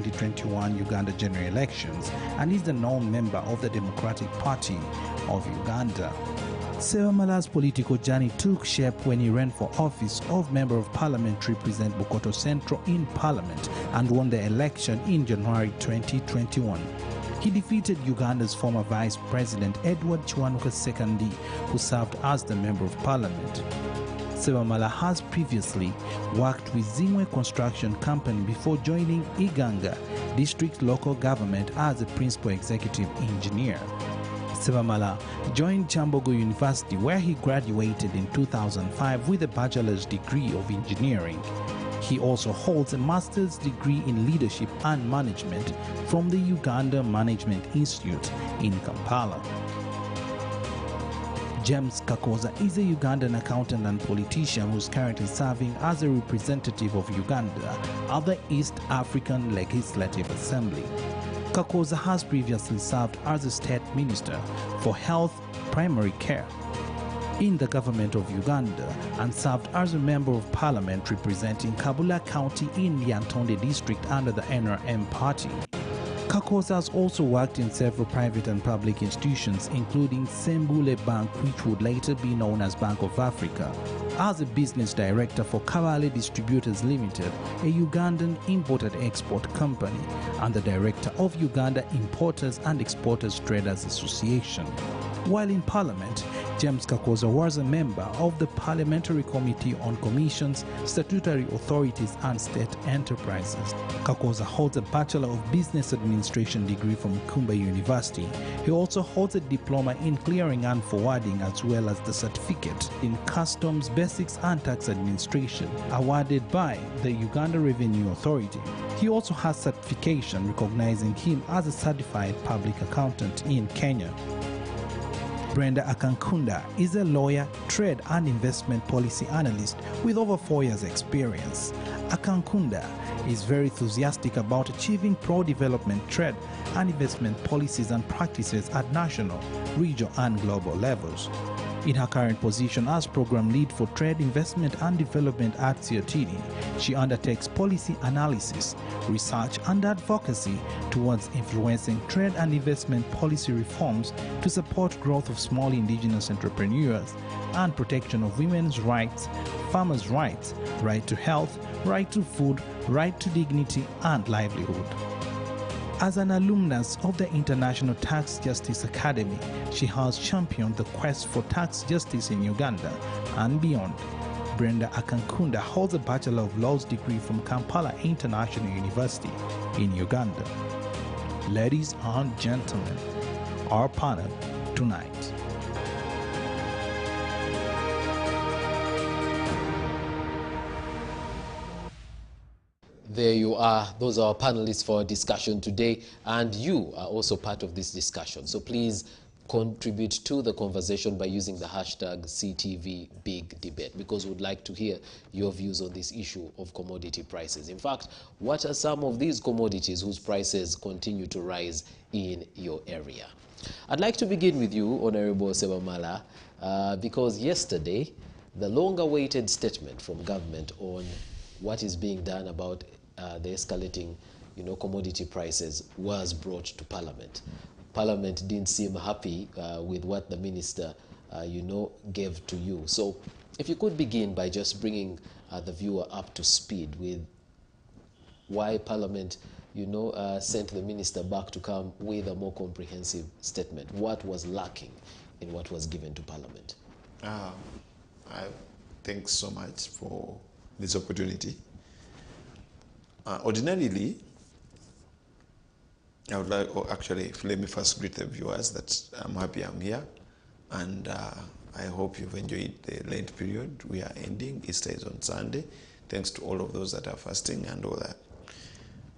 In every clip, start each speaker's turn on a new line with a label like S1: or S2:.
S1: 2021 Uganda general elections and is the known member of the Democratic Party of Uganda. Sebamala's political journey took shape when he ran for office of Member of Parliament to represent Bukoto Central in Parliament and won the election in January 2021. He defeated Uganda's former Vice President Edward Kiwanuka II, who served as the Member of Parliament. Sebamala has previously worked with Zimwe Construction Company before joining Uganda District Local Government as a Principal Executive Engineer. Sebamala joined Chambogo University, where he graduated in 2005 with a bachelor's degree of engineering. He also holds a master's degree in leadership and management from the Uganda Management Institute in Kampala. James Kakoza is a Ugandan accountant and politician who is currently serving as a representative of Uganda at the East African Legislative Assembly. Kakoza has previously served as a state minister for health primary care in the government of Uganda and served as a member of parliament representing Kabula County in Lyantonde district under the NRM party. Kakoza has also worked in several private and public institutions, including Sembule Bank, which would later be known as Bank of Africa, as a business director for Kabale Distributors Limited, a Ugandan import-export company, and the director of Uganda Importers and Exporters Traders Association. While in Parliament, James Kakoza was a member of the Parliamentary Committee on Commissions, Statutory Authorities and State Enterprises. Kakoza holds a Bachelor of Business Administration degree from Kumba University. He also holds a diploma in clearing and forwarding, as well as the certificate in Customs Basics and Tax Administration, awarded by the Uganda Revenue Authority. He also has certification recognizing him as a certified public accountant in Kenya. Brenda Akankunda is a lawyer, trade and investment policy analyst with over 4 years' experience. Akankunda is very enthusiastic about achieving pro-development trade and investment policies and practices at national, regional and global levels. In her current position as Program Lead for Trade, Investment and Development at COTD, she undertakes policy analysis, research and advocacy towards influencing trade and investment policy reforms to support growth of small indigenous entrepreneurs and protection of women's rights, farmers' rights, right to health, right to food, right to dignity and livelihood. As an alumnus of the International Tax Justice Academy, she has championed the quest for tax justice in Uganda and beyond. Brenda Akankunda holds a Bachelor of Laws degree from Kampala International University in Uganda. Ladies and gentlemen, our panel tonight.
S2: There you are. Those are our panelists for our discussion today, and you are also part of this discussion. So please contribute to the conversation by using the hashtag #CTVBigDebate, because we'd like to hear your views on this issue of commodity prices. In fact, what are some of these commodities whose prices continue to rise in your area? I'd like to begin with you, Honorable Sebamala, because yesterday the long-awaited statement from government on what is being done about the escalating, commodity prices was brought to Parliament. Parliament didn't seem happy with what the minister, gave to you. So if you could begin by just bringing the viewer up to speed with why Parliament, sent the minister back to come with a more comprehensive statement. What was lacking in what was given to Parliament?
S3: Thanks so much for this opportunity. Ordinarily, I would like, let me first greet the viewers that I'm happy I'm here, and I hope you've enjoyed the Lent period. We are ending. Easter is on Sunday. Thanks to all of those that are fasting and all that.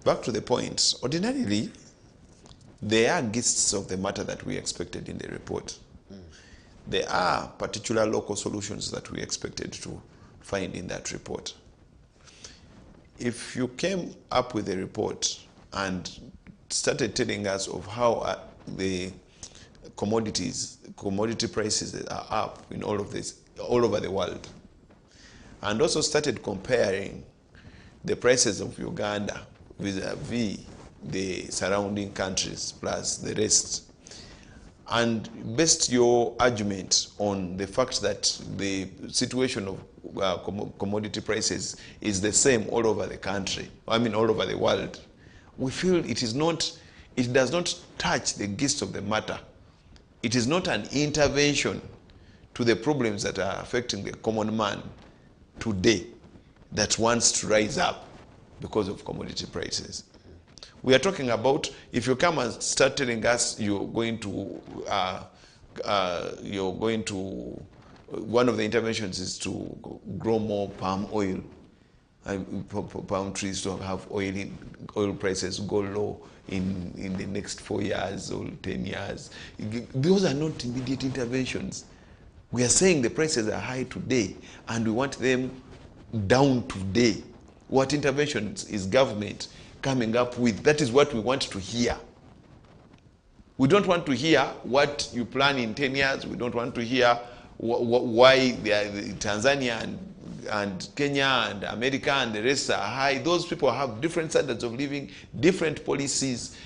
S3: Back to the point. Ordinarily, there are gists of the matter that we expected in the report. There are particular local solutions that we expected to find in that report. If you came up with a report and started telling us of how the commodity prices are up in all over the world, and also started comparing the prices of Uganda vis-a-vis the surrounding countries plus the rest. And based your argument on the fact that the situation of commodity prices is the same all over the country, I mean all over the world, we feel it does not touch the gist of the matter. It is not an intervention to the problems that are affecting the common man today that wants to rise up because of commodity prices. We are talking about, if you come and start telling us you're going to, one of the interventions is to grow more palm oil, palm trees to have oil prices go low in the next 4 years or 10 years. Those are not immediate interventions. We are saying the prices are high today and we want them down today. What interventions is government coming up with? That is what we want to hear. We don't want to hear what you plan in 10 years. We don't want to hear why Tanzania and Kenya and America and the rest are high. Those people have different standards of living, different policies,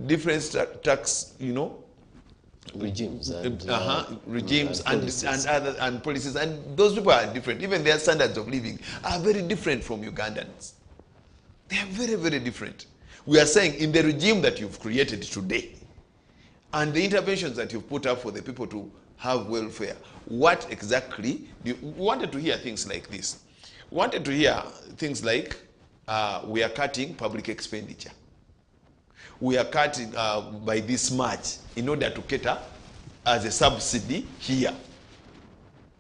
S3: different tax,
S2: regimes and
S3: regimes and policies, and those people are different. Even their standards of living are very different from Ugandans. They are very, very different. We are saying in the regime that you've created today and the interventions that you've put up for the people to have welfare, what exactly we wanted to hear things like this. We wanted to hear things like we are cutting public expenditure. We are cutting by this much in order to cater as a subsidy here.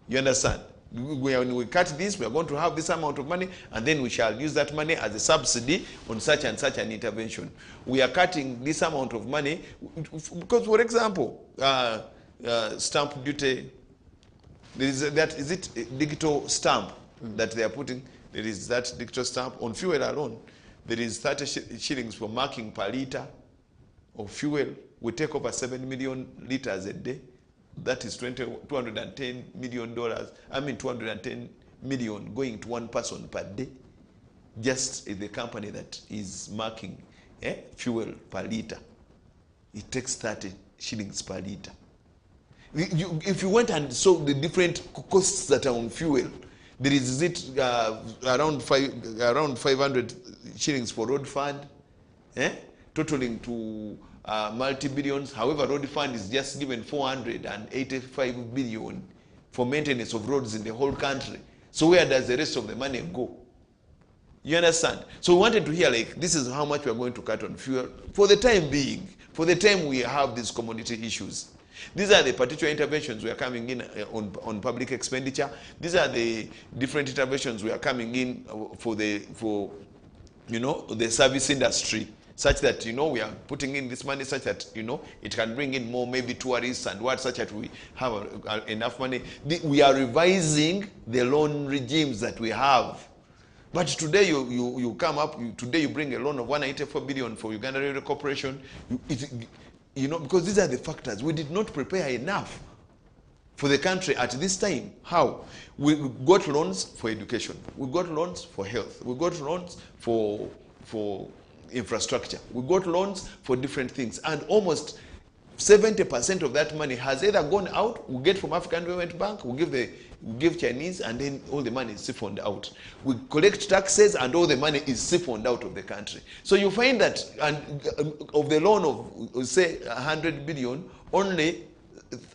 S3: You understand? When we cut this, we are going to have this amount of money, and then we shall use that money as a subsidy on such and such an intervention. We are cutting this amount of money because, for example, stamp duty, is it digital stamp that they are putting? There is that digital stamp on fuel alone. There is 30 shillings for marking per litre of fuel. We take over 7 million litres a day. That is $210 million. I mean 210 million going to one person per day. Just the company that is marking fuel per litre. It takes 30 shillings per litre. If you went and saw the different costs that are on fuel, there is around 500 shillings for road fund, totaling to multi-billions. However, road fund is just given 485 billion for maintenance of roads in the whole country. So where does the rest of the money go? You understand? So we wanted to hear, like, this is how much we are going to cut on fuel for the time being, for the time we have these commodity issues. These are the particular interventions we are coming in on public expenditure. These are the different interventions we are coming in for the service industry, such that we are putting in this money such that it can bring in more, maybe tourists and what, such that we have enough money. We are revising the loan regimes that we have. But today you come up, today you bring a loan of 184 billion for Uganda Railway Corporation. Because these are the factors. We did not prepare enough for the country at this time. How? We got loans for education. We got loans for health. We got loans for infrastructure. We got loans for different things. And almost 70% of that money has either gone out, we get from African Development Bank, we give Chinese, and then all the money is siphoned out. We collect taxes and all the money is siphoned out of the country. So you find that of the loan of, say, 100 billion, only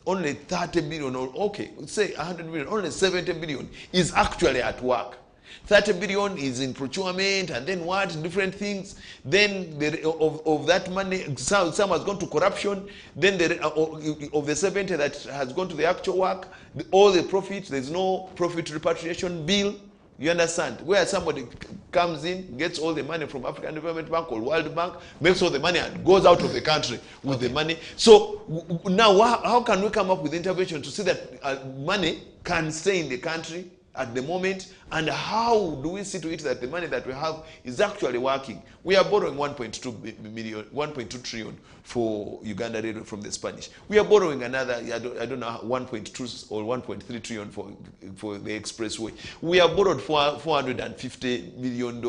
S3: 30 billion, or okay, say 100 billion, only 70 billion is actually at work. 30 billion is in procurement and then what, different things. Then of that money, some has gone to corruption. Then of the 70 that has gone to the actual work, all the profits, there's no profit repatriation bill. You understand? Where somebody comes in, gets all the money from African Development Bank or World Bank, makes all the money and goes out of the country with the money. So now how can we come up with intervention to see that money can stay in the country at the moment, and how do we see to it that the money that we have is actually working? We are borrowing 1.2 trillion for Uganda Railway from the Spanish. We are borrowing another, I don't know, 1.2 or 1.3 trillion for the expressway. We have borrowed $450 million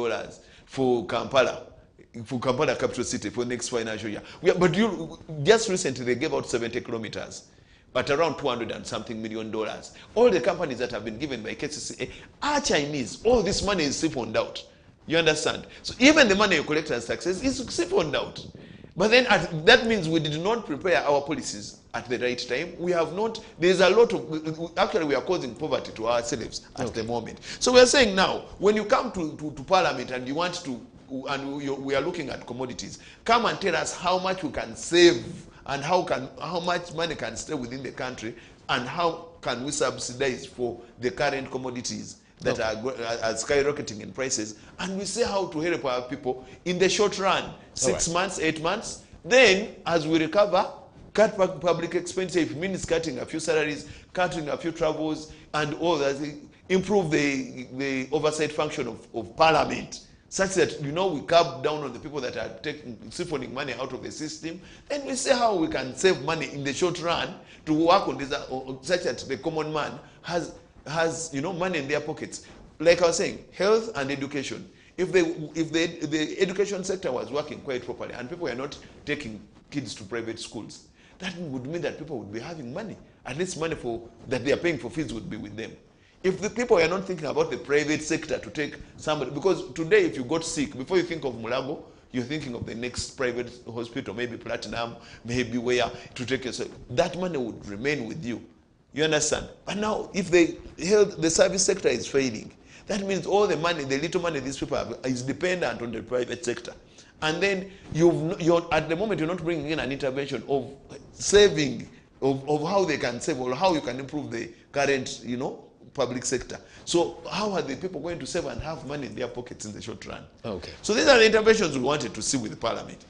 S3: for Kampala for Kampala capital city for next financial year. But just recently they gave out 70 kilometers at around $200 and something million. All the companies that have been given by KCCA are Chinese. All this money is siphoned out. You understand? So even the money you collect as taxes is siphoned out. But then that means we did not prepare our policies at the right time. We have not, there's a lot of, actually we are causing poverty to ourselves at the moment. So we are saying now, when you come to Parliament and you want to, we are looking at commodities, come and tell us how much we can save and how much money can stay within the country and how can we subsidize for the current commodities that are skyrocketing in prices, and we see how to help our people in the short run, 6 months, 8 months. Then, as we recover, cut back public expenditure. If it means cutting a few salaries, cutting a few travels, and all that, improve the oversight function of Parliament, such that, you know, we curb down on the people that are siphoning money out of the system. Then we see how we can save money in the short run to work on this, such that the common man has you know, money in their pockets. Like I was saying, health and education. If the education sector was working quite properly and people were not taking kids to private schools, that would mean that people would be having money. At least money that they are paying for fees would be with them. If the people are not thinking about the private sector to take somebody, because today if you got sick, before you think of Mulago, you're thinking of the next private hospital, maybe Platinum, maybe where to take yourself. That money would remain with you. You understand? But now, if the service sector is failing, that means all the money, the little money these people have, is dependent on the private sector. And then at the moment, you're not bringing in an intervention of saving, of how they can save or how you can improve the current, you know, public sector. So how are the people going to save and have money in their pockets in the short run? Okay. So these are the interventions we wanted to see with the Parliament,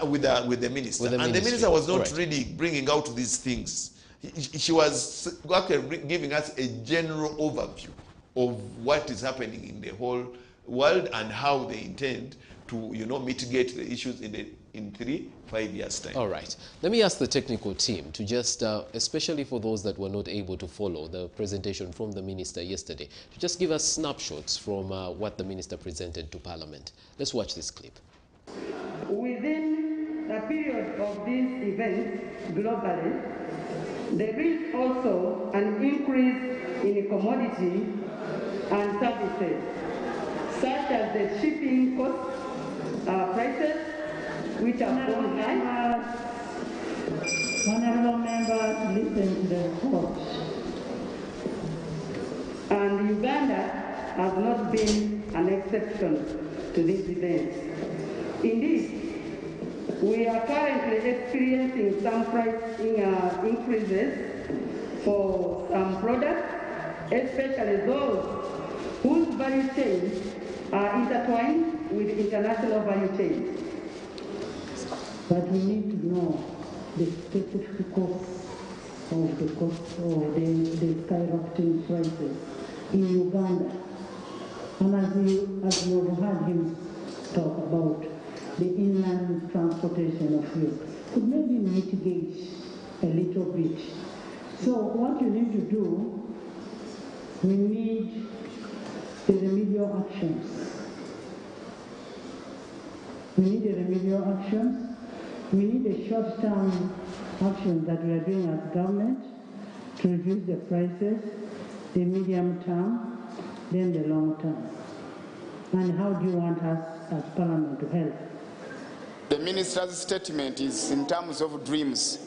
S3: with the minister. And the minister was not really bringing out these things. She was actually giving us a general overview of what is happening in the whole world and how they intend to, you know, mitigate the issues in 3-5 years' time. All right.
S2: Let me ask the technical team to just, especially for those that were not able to follow the presentation from the minister yesterday, to just give us snapshots from what the minister presented to Parliament. Let's watch this clip.
S4: Within the period of these events globally, there is also an increase in commodity and services, such as the shipping costs, prices, which have gone high. Honorable members, listen to the report. And Uganda has not been an exception to these events. Indeed, we are currently experiencing some price increases for some products, especially those whose value chains are intertwined with international value chains.
S5: But we need to know the specific costs of the skyrocketing prices in Uganda. And as you have heard him talk about the inland transportation of fuel, could maybe mitigate a little bit. So what you need to do, we need the remedial actions. We need the remedial actions. We need the short-term actions that we are doing as government to reduce the prices, the medium term, then the long term. And how do you want us as Parliament to help?
S6: The minister's statement is in terms of dreams.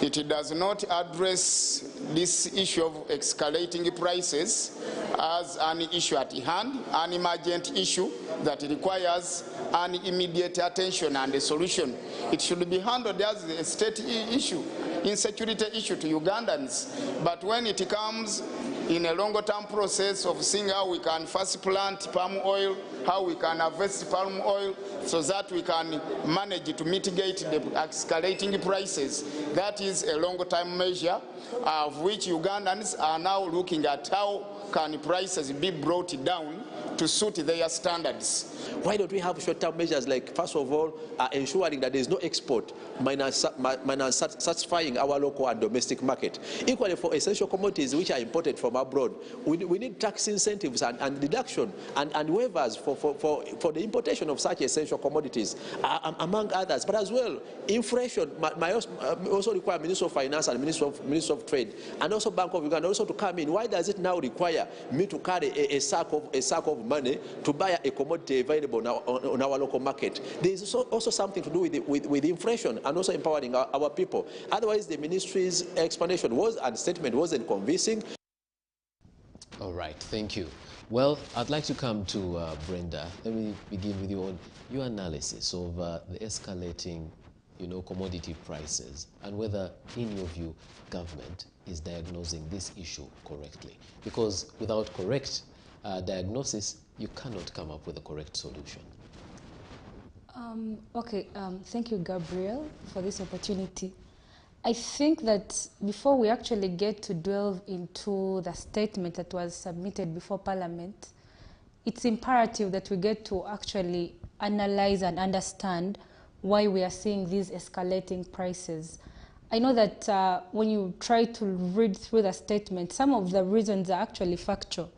S6: It does not address this issue of escalating prices as an issue at hand, an emergent issue that requires an immediate attention and a solution. It should be handled as a state issue, insecurity issue to Ugandans. But when it comes in a longer-term process of seeing how we can first plant palm oil, how we can harvest palm oil, so that we can manage to mitigate the escalating prices. That is a long-term measure of which Ugandans are now looking at how can prices be brought down to suit their standards.
S7: Why don't we have short-term measures like, first of all, ensuring that there is no export minus satisfying our local and domestic market. Equally, for essential commodities which are imported from abroad, we need tax incentives and deduction and waivers for the importation of such essential commodities, among others. But as well, inflation might also require Minister of Finance and Minister of Trade, and also Bank of Uganda also to come in. Why does it now require me to carry a sack of money to buy a commodity available on our local market? There is also something to do with inflation and also empowering our people. Otherwise, the ministry's explanation and statement wasn't convincing.
S2: All right, thank you. Well, I'd like to come to Brenda. Let me begin with you on your analysis of the escalating, commodity prices, and whether, in your view, government is diagnosing this issue correctly. Because without correct diagnosis, you cannot come up with a correct solution.
S8: Thank you, Gabriel, for this opportunity. I think that before we actually get to delve into the statement that was submitted before Parliament, it's imperative that we get to actually analyze and understand why we are seeing these escalating prices. I know that when you try to read through the statement, some of the reasons are actually factual,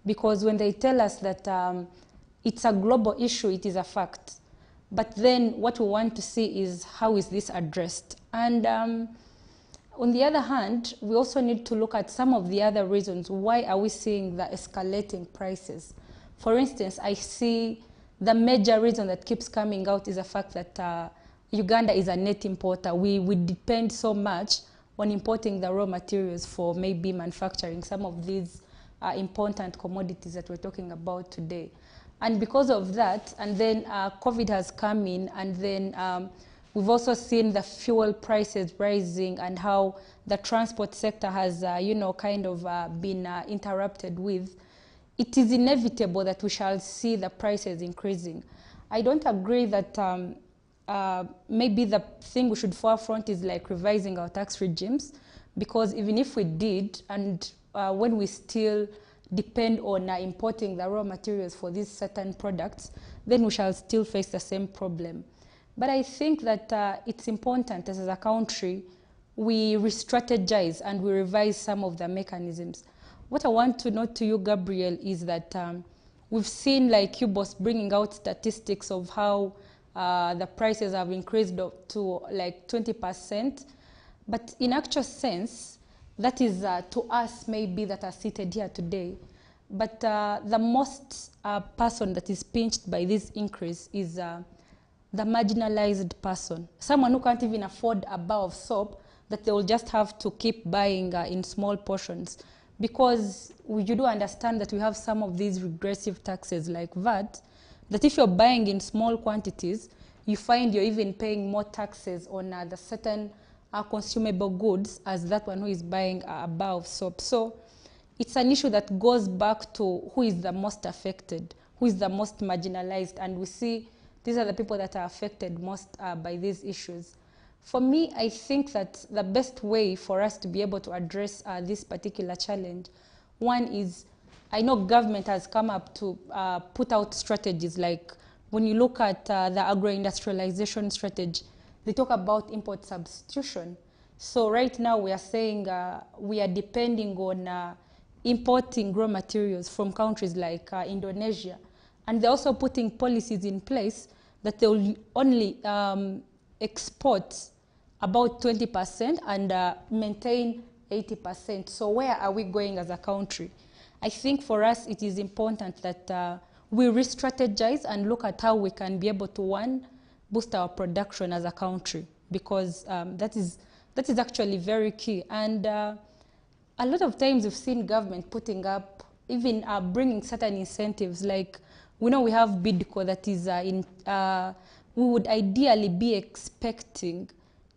S8: because when they tell us that it's a global issue, it is a fact. But then what we want to see is how is this addressed. And on the other hand, we also need to look at some of the other reasons. Why are we seeing the escalating prices? For instance, I see the major reason that keeps coming out is the fact that Uganda is a net importer. We depend so much on importing the raw materials for maybe manufacturing some of these important commodities that we're talking about today. And because of that, and then COVID has come in, and then we've also seen the fuel prices rising and how the transport sector has, been interrupted with. It is inevitable that we shall see the prices increasing. I don't agree that maybe the thing we should forefront is like revising our tax regimes, because even if we did, and when we still depend on importing the raw materials for these certain products, then we shall still face the same problem. But I think that it's important as a country we re-strategize and we revise some of the mechanisms. What I want to note to you, Gabriel, is that we've seen like UBOS bringing out statistics of how the prices have increased to like 20%. But in actual sense, that is to us maybe that are seated here today. But the most person that is pinched by this increase is the marginalized person. Someone who can't even afford a bar of soap, that they will just have to keep buying in small portions. Because you do understand that we have some of these regressive taxes like VAT, that if you're buying in small quantities, you find you're even paying more taxes on the certain consumable goods as that one who is buying a bar of soap. So it's an issue that goes back to who is the most affected, who is the most marginalized, and we see these are the people that are affected most by these issues. For me, I think that the best way for us to be able to address this particular challenge, one is, I know government has come up to put out strategies, like when you look at the agro-industrialization strategy, they talk about import substitution. So right now we are saying we are depending on importing raw materials from countries like Indonesia. And they're also putting policies in place that they will only export about 20% and maintain 80%. So where are we going as a country? I think for us it is important that we re-strategize and look at how we can be able to, one, boost our production as a country, because that is actually very key. And a lot of times we've seen government putting up, even bringing certain incentives, like we know we have BIDCO that is we would ideally be expecting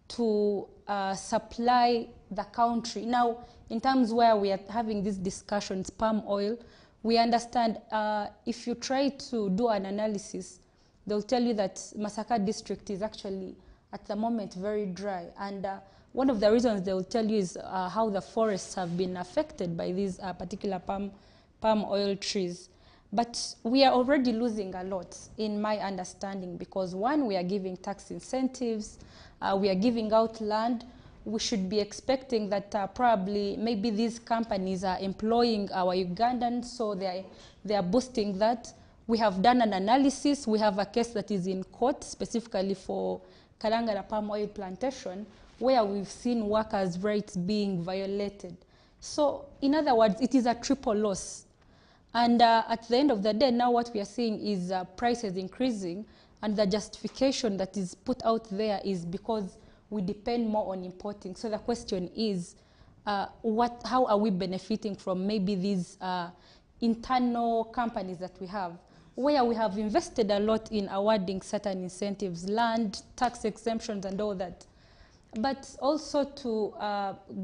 S8: to supply the country. Now, in terms where we are having these discussions, palm oil, we understand if you try to do an analysis, they'll tell you that Masaka district is actually at the moment very dry. And one of the reasons they will tell you is how the forests have been affected by these particular palm oil trees. But we are already losing a lot, in my understanding, because one, we are giving tax incentives, we are giving out land. We should be expecting that probably maybe these companies are employing our Ugandans, so they are boosting that. We have done an analysis. We have a case that is in court specifically for Kalangala palm oil plantation, where we've seen workers' rights being violated. So in other words, it is a triple loss. And at the end of the day, now what we are seeing is prices increasing, and the justification that is put out there is because we depend more on importing. So the question is, how are we benefiting from maybe these internal companies that we have, where we have invested a lot in awarding certain incentives, land, tax exemptions, and all that. But also to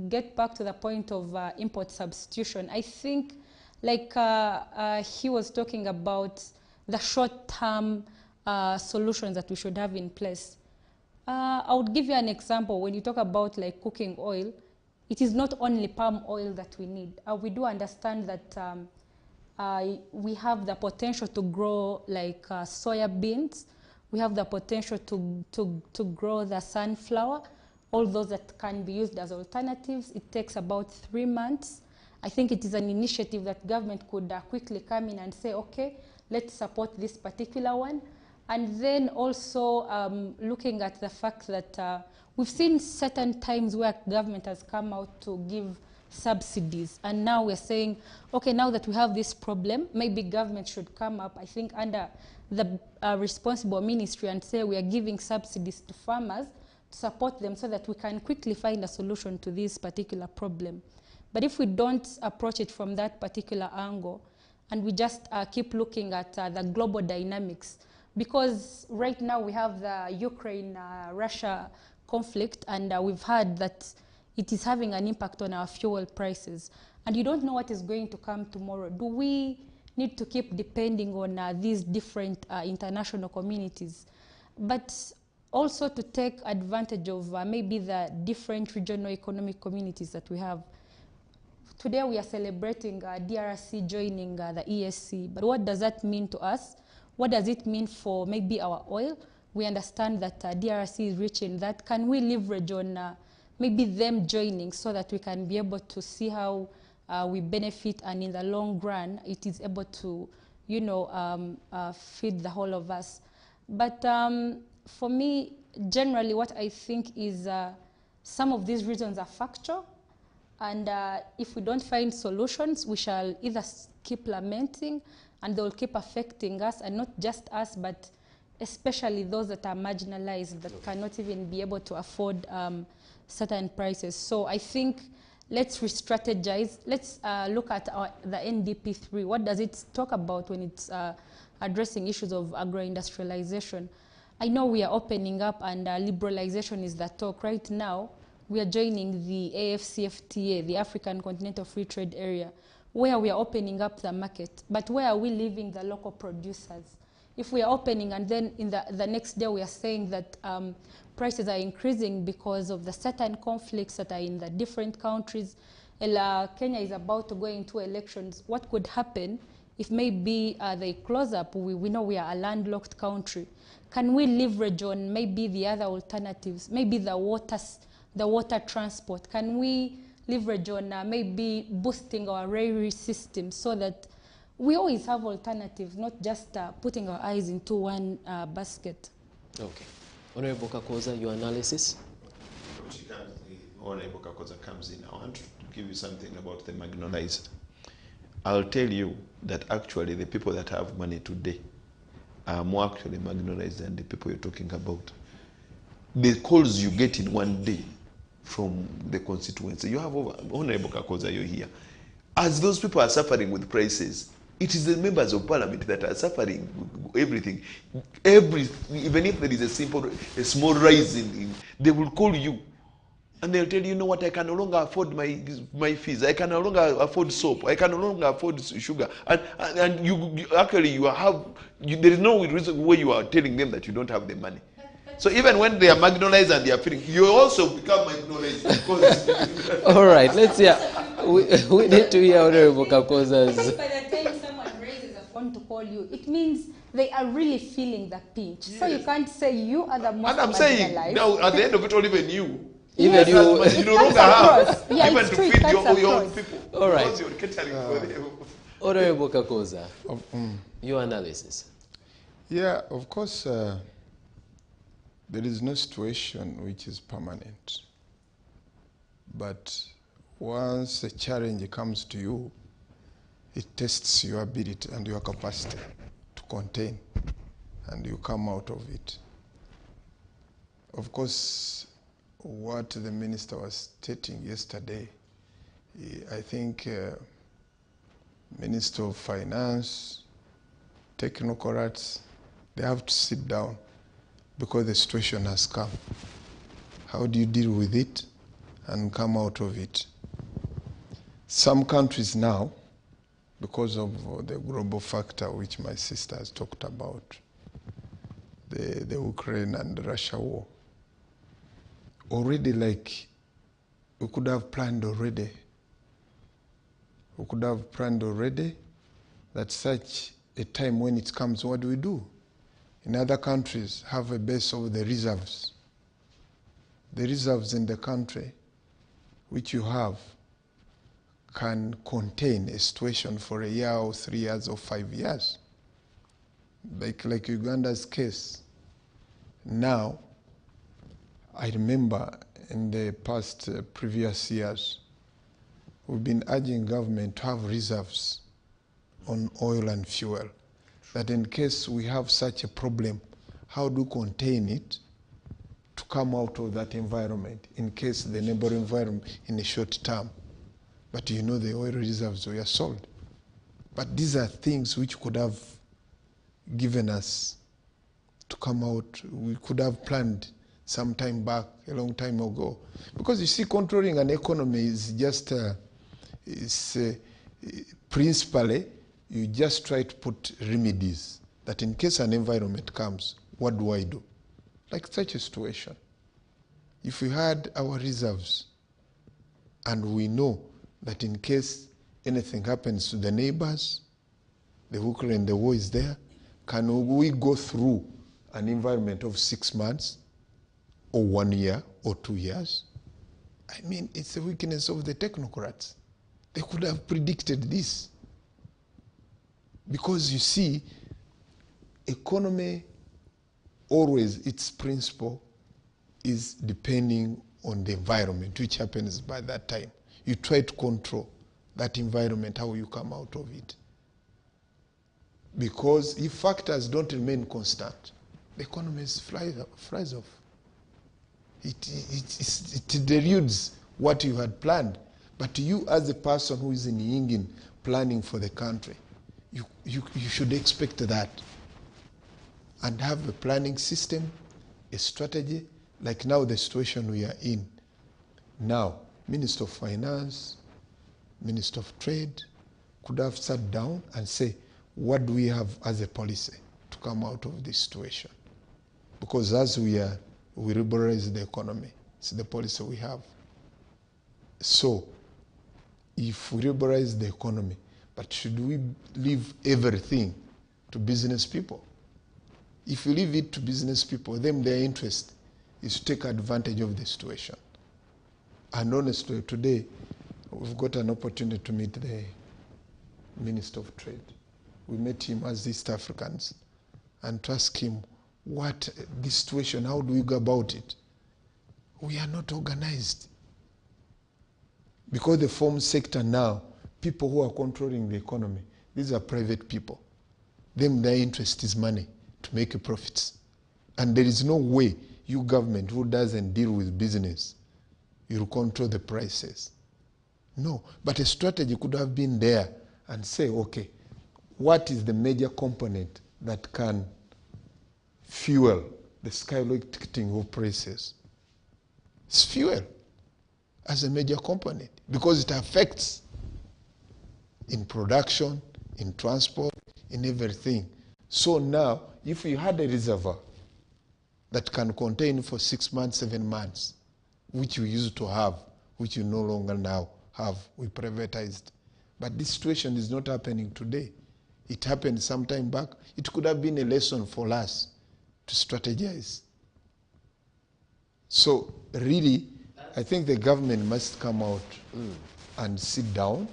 S8: get back to the point of import substitution, I think, like he was talking about the short-term solutions that we should have in place. I would give you an example. When you talk about like cooking oil, it is not only palm oil that we need. We do understand that we have the potential to grow like soya beans. We have the potential to grow the sunflower, all those that can be used as alternatives. It takes about 3 months. I think it is an initiative that government could quickly come in and say, okay, let's support this particular one. And then also looking at the fact that we've seen certain times where government has come out to give subsidies. And now we're saying, okay, now that we have this problem, maybe government should come up, I think, under the responsible ministry and say we are giving subsidies to farmers to support them so that we can quickly find a solution to this particular problem. But if we don't approach it from that particular angle, and we just keep looking at the global dynamics, because right now we have the Ukraine-Russia conflict, and we've heard that it is having an impact on our fuel prices. And you don't know what is going to come tomorrow. Do we need to keep depending on these different international communities? But also to take advantage of maybe the different regional economic communities that we have. Today we are celebrating DRC joining the ESC, but what does that mean to us? What does it mean for maybe our oil? We understand that DRC is rich in that. Can we leverage on maybe them joining so that we can be able to see how we benefit, and in the long run it is able to, you know, feed the whole of us? But for me, generally what I think is some of these reasons are factual. And if we don't find solutions, we shall either keep lamenting, and they will keep affecting us, and not just us, but especially those that are marginalized, that cannot even be able to afford certain prices. So I think let's re-strategize. Let's look at the NDP3. What does it talk about when it's addressing issues of agro-industrialization? I know we are opening up, and liberalization is the talk right now. We are joining the AFCFTA, the African Continental Free Trade Area, where we are opening up the market. But where are we leaving the local producers? If we are opening and then in the next day we are saying that prices are increasing because of the certain conflicts that are in the different countries, Kenya is about to go into elections, what could happen if maybe they close up? We know we are a landlocked country. Can we leverage on maybe the other alternatives, maybe the water transport? Can we leverage on maybe boosting our railway system so that we always have alternatives, not just putting our eyes into one basket?
S2: Okay. Honorable Kakoza, your analysis?
S3: Honorable Kakoza comes in. I want to give you something about the marginalized. I'll tell you that actually the people that have money today are more actually marginalized than the people you're talking about. The calls you get in one day from the constituency, you have over, Honorable Kakoza, you're here. As those people are suffering with prices, it is the members of parliament that are suffering everything. Even if there is a small rise in, they will call you and they'll tell you, you know what, I can no longer afford my fees, I can no longer afford soap, I can no longer afford sugar. And you actually, there is no reason why you are telling them that you don't have the money. So even when they are marginalized and they are feeling, you also become marginalized. Because
S2: all right, let's hear. We need to hear Honorable Kakoza's.
S8: By the time someone raises a phone to means they are really feeling the pinch. So you can't say you are the most
S3: And I'm saying,
S8: marginalized.
S3: now at the end of it all, even you,
S2: Even
S3: you no longer have
S8: Yeah,
S3: even
S8: it's
S3: to
S8: true,
S3: feed
S8: it
S3: your
S8: cuts
S3: own
S8: across.
S3: people.
S2: All right.
S3: Because you're catering for them.
S2: Honorable Kakoza, your analysis.
S9: Yeah, of course, there is no situation which is permanent. But once a challenge comes to you, it tests your ability and your capacity to contain, and you come out of it. Of course, what the minister was stating yesterday, I think Minister of Finance, technocrats, they have to sit down because the situation has come. How do you deal with it and come out of it? Some countries now, because of the global factor which my sister has talked about, the Ukraine and Russia war, already like we could have planned already. We could have planned already that such a time when it comes, what do we do? In other countries have a base of the reserves. The reserves in the country which you have can contain a situation for a year or 3 years or 5 years. Like Uganda's case. Now, I remember in the past previous years, we've been urging government to have reserves on oil and fuel, that in case we have such a problem, how do we contain it to come out of that environment in case the neighboring environment in a short term. But you know the oil reserves were sold. But these are things which could have given us to come out. We could have planned some time back, a long time ago. Because you see, controlling an economy is just, principally, you just try to put remedies that in case an environment comes, what do I do? Like such a situation. If we had our reserves and we know that in case anything happens to the neighbors, the Ukraine, the war is there, can we go through an environment of 6 months or 1 year or 2 years? I mean, it's the weakness of the technocrats. They could have predicted this. Because you see, economy always, its principle is depending on the environment, which happens by that time. You try to control that environment, how you come out of it. Because if factors don't remain constant, the economy flies off. It deludes what you had planned. But you, as a person who is in Yingin planning for the country, you should expect that and have a planning system, a strategy, like now the situation we are in. Now, Minister of Finance, Minister of Trade could have sat down and say, what do we have as a policy to come out of this situation? Because as we liberalize the economy, it's the policy we have. So, if we liberalize the economy, but should we leave everything to business people? If you leave it to business people, then their interest is to take advantage of the situation. And honestly, today, we've got an opportunity to meet the Minister of Trade. We met him as East Africans and to ask him, what this situation, how do we go about it? We are not organized. Because the farm sector now, people who are controlling the economy, these are private people. Them, their interest is money, to make profits. And there is no way you government who doesn't deal with business, you'll control the prices. No, but a strategy could have been there and say, okay, what is the major component that can fuel the skyrocketing of prices? It's fuel as a major component because it affects in production, in transport, in everything. So now, if you had a reservoir that can contain for 6 months, 7 months, which we used to have, which you no longer now have, we privatized. But this situation is not happening today. It happened some time back. It could have been a lesson for us to strategize. So really, I think the government must come out and sit down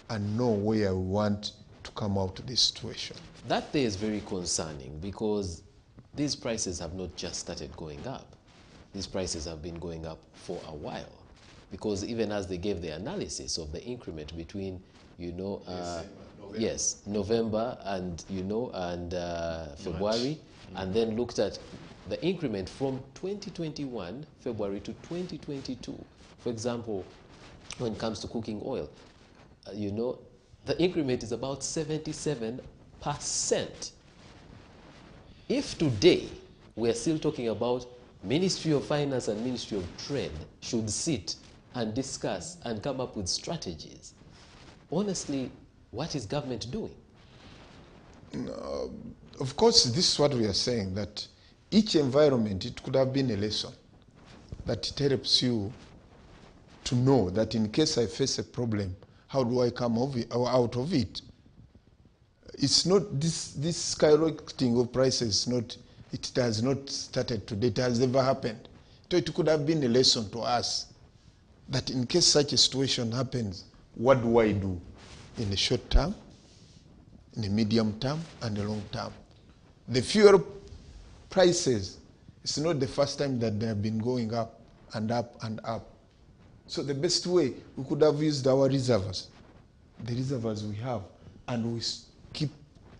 S9: and know where we want to come out of this situation.
S2: That there is very concerning because these prices have not just started going up. These prices have been going up for a while. Because even as they gave the analysis of the increment between, November and, February, and then looked at the increment from 2021, February to 2022. For example, when it comes to cooking oil, the increment is about 77%. If today we are still talking about Ministry of Finance and Ministry of Trade should sit and discuss and come up with strategies, honestly, what is government doing?
S9: Of course, this is what we are saying, that each environment, it could have been a lesson, that it helps you to know that in case I face a problem, how do I come out of it? It's not this skyrocketing of prices. It has not started today. It has never happened. So it could have been a lesson to us that in case such a situation happens, what do I do in the short term, in the medium term, and the long term? The fuel prices, it's not the first time that they have been going up and up and up. So the best way, we could have used our reservoirs, the reservoirs we have, and we keep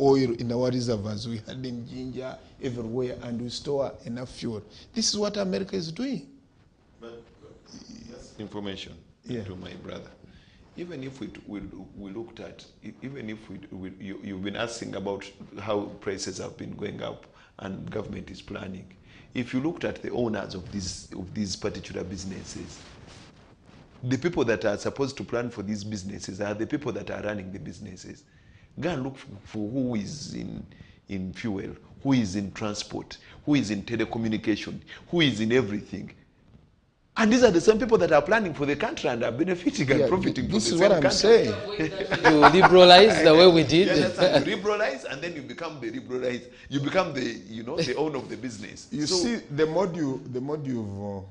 S9: oil in our reservoirs. We had in ginger everywhere, and we store enough fuel. This is what America is doing.
S3: But information to my brother. Even if we looked at, even if you've been asking about how prices have been going up and government is planning. If you looked at the owners of these particular businesses, the people that are supposed to plan for these businesses are the people that are running the businesses. Go and look for who is in fuel, who is in transport, who is in telecommunication, who is in everything. And these are the same people that are planning for the country and are benefiting and profiting from the same country.
S9: This is what I'm saying.
S2: You liberalize the way we did.
S3: Yes, you liberalize, and then you become the liberalized. You become the owner of the business.
S9: You see, the module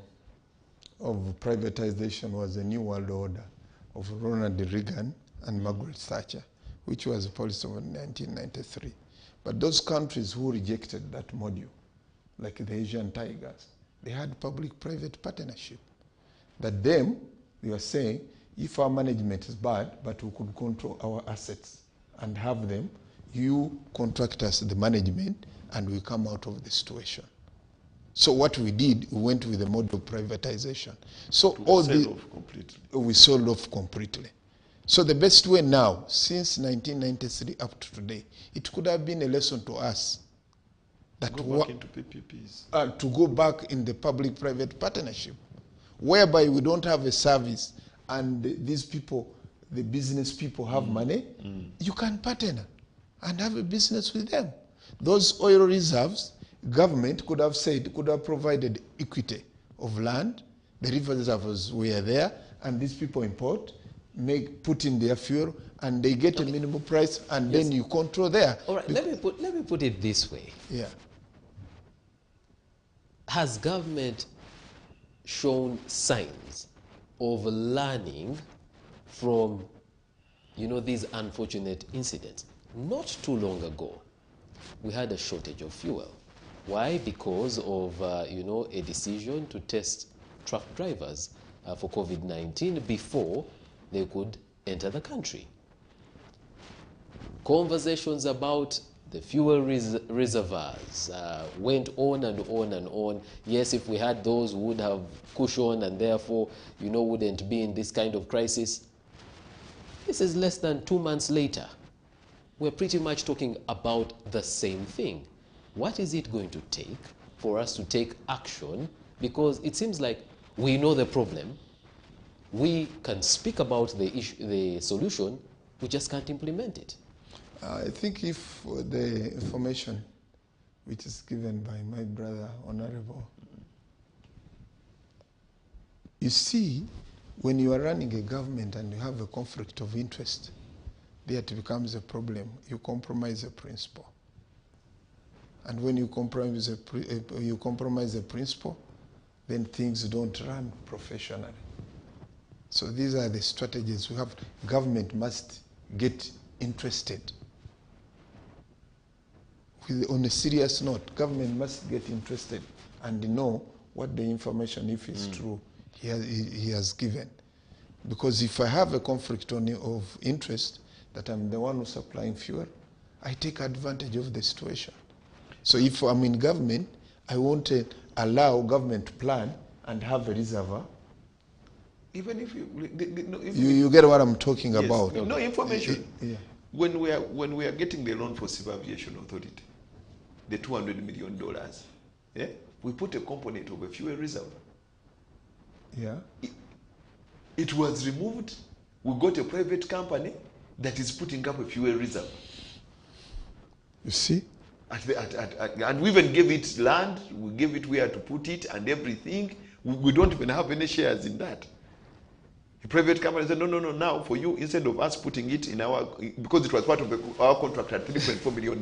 S9: of privatization was the New World Order of Ronald Reagan and Margaret Thatcher, which was a policy of 1993. But those countries who rejected that module, like the Asian tigers, they had public-private partnership. That them, they were saying, if our management is bad, but we could control our assets and have them, you contract us the management, and we come out of the situation. So what we did, we went with the model of privatization. So we sold off completely. So the best way now, since 1993 up to today, it could have been a lesson to us that
S3: go back into PPPs.
S9: to go back in the public-private partnership, whereby we don't have a service and these people, the business people have money, you can partner and have a business with them. Those oil reserves, government could have said, could have provided equity of land, the river reservoirs were there, and these people import, put in their fuel, and they get a minimum price, and then you control there.
S2: All right, let me put it this way.
S9: Yeah.
S2: Has government shown signs of learning from, these unfortunate incidents? Not too long ago, we had a shortage of fuel. Why? Because of, a decision to test truck drivers for COVID-19 before they could enter the country. Conversations about the fuel reservoirs went on and on and on. Yes, if we had those, we would have cushion and therefore, wouldn't be in this kind of crisis. This is less than 2 months later. We're pretty much talking about the same thing. What is it going to take for us to take action? Because it seems like we know the problem. We can speak about the solution, we just can't implement it.
S9: I think if the information which is given by my brother, Honorable, you see, when you are running a government and you have a conflict of interest, there it becomes a problem. You compromise a principle. And when you compromise a principle, then things don't run professionally. So these are the strategies we have. Government must get interested. On a serious note, government must get interested and know what the information, if it's true, he has given. Because if I have a conflict of interest, that I'm the one who's supplying fuel, I take advantage of the situation. So if I'm in government, I won't allow government to plan and have a reservoir.
S3: Even if
S9: you get what I'm talking
S3: yes,
S9: about.
S3: No information.
S9: Yeah.
S3: When we are getting the loan for Civil Aviation Authority, the $200 million, yeah, we put a component of a fuel reserve.
S9: Yeah.
S3: It was removed. We got a private company that is putting up a fuel reserve.
S9: You see?
S3: And we even gave it land. We gave it where to put it and everything. We don't even have any shares in that. The private company said, no, now for you, instead of us putting it in our, because it was part of our contract at $3.4 million,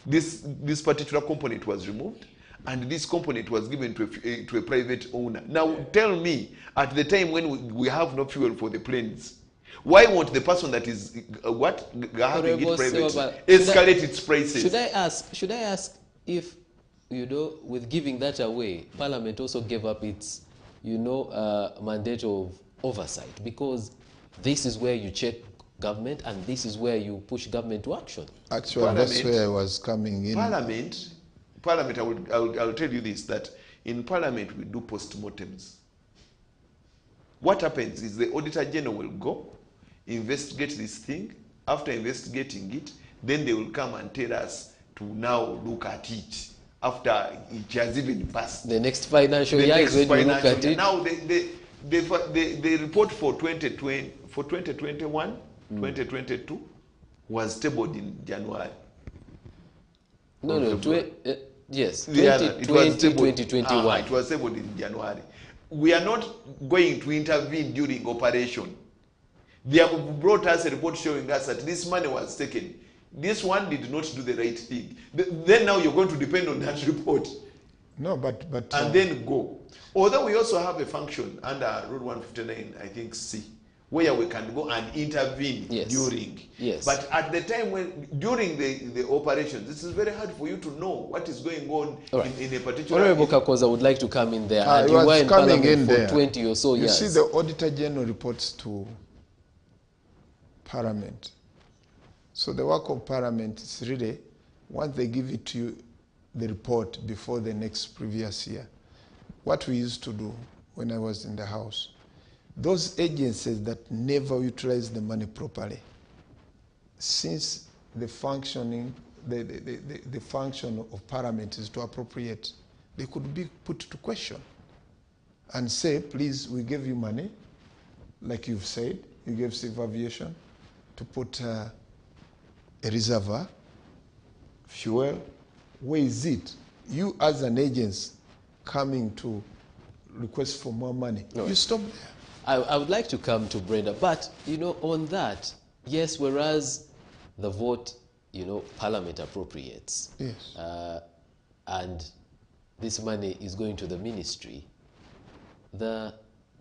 S3: this particular component was removed, and this component was given to a private owner. Now tell me, at the time when we have no fuel for the planes, why won't the person that is having it private escalate its prices?
S2: Should I ask if, with giving that away, Parliament also gave up its mandate of oversight, because this is where you check government and this is where you push government to action.
S9: Actually, that's where I was coming in.
S3: Parliament, I'll tell you this, that in Parliament we do post-mortems. What happens is the Auditor General will go, investigate this thing. After investigating it, then they will come and tell us to now look at it. After it has even passed.
S2: The next financial year is when you look at it.
S3: Now the report for 2020, for 2021, 2022 was tabled in January.
S2: Yes,
S3: 2021. It was tabled in January. We are not going to intervene during operation. They have brought us a report showing us that this money was taken. This one did not do the right thing. Then now you're going to depend on that report.
S9: No, but
S3: and then go. Although we also have a function under Rule 159, I think C, where we can go and intervene during.
S2: Yes.
S3: But at the time during the operations, this is very hard for you to know what is going on in a particular.
S2: Honorable Kakoza would like to come in there. And
S9: you were
S2: in
S9: coming
S2: Parliament
S9: in
S2: for
S9: there.
S2: 20 or so years.
S9: You see, the Auditor General reports to Parliament. So the work of Parliament is really, once they give it to you, the report before the next previous year. What we used to do when I was in the House, those agencies that never utilize the money properly, since the functioning, the function of Parliament is to appropriate, they could be put to question and say, please, we gave you money, like you've said, you gave Civil Aviation to put a reservoir, fuel. Where is it? You as an agency coming to request for more money, you stop there.
S2: I would like to come to Brenda, but on that, yes, whereas the vote, Parliament appropriates,
S9: yes,
S2: and this money is going to the ministry, the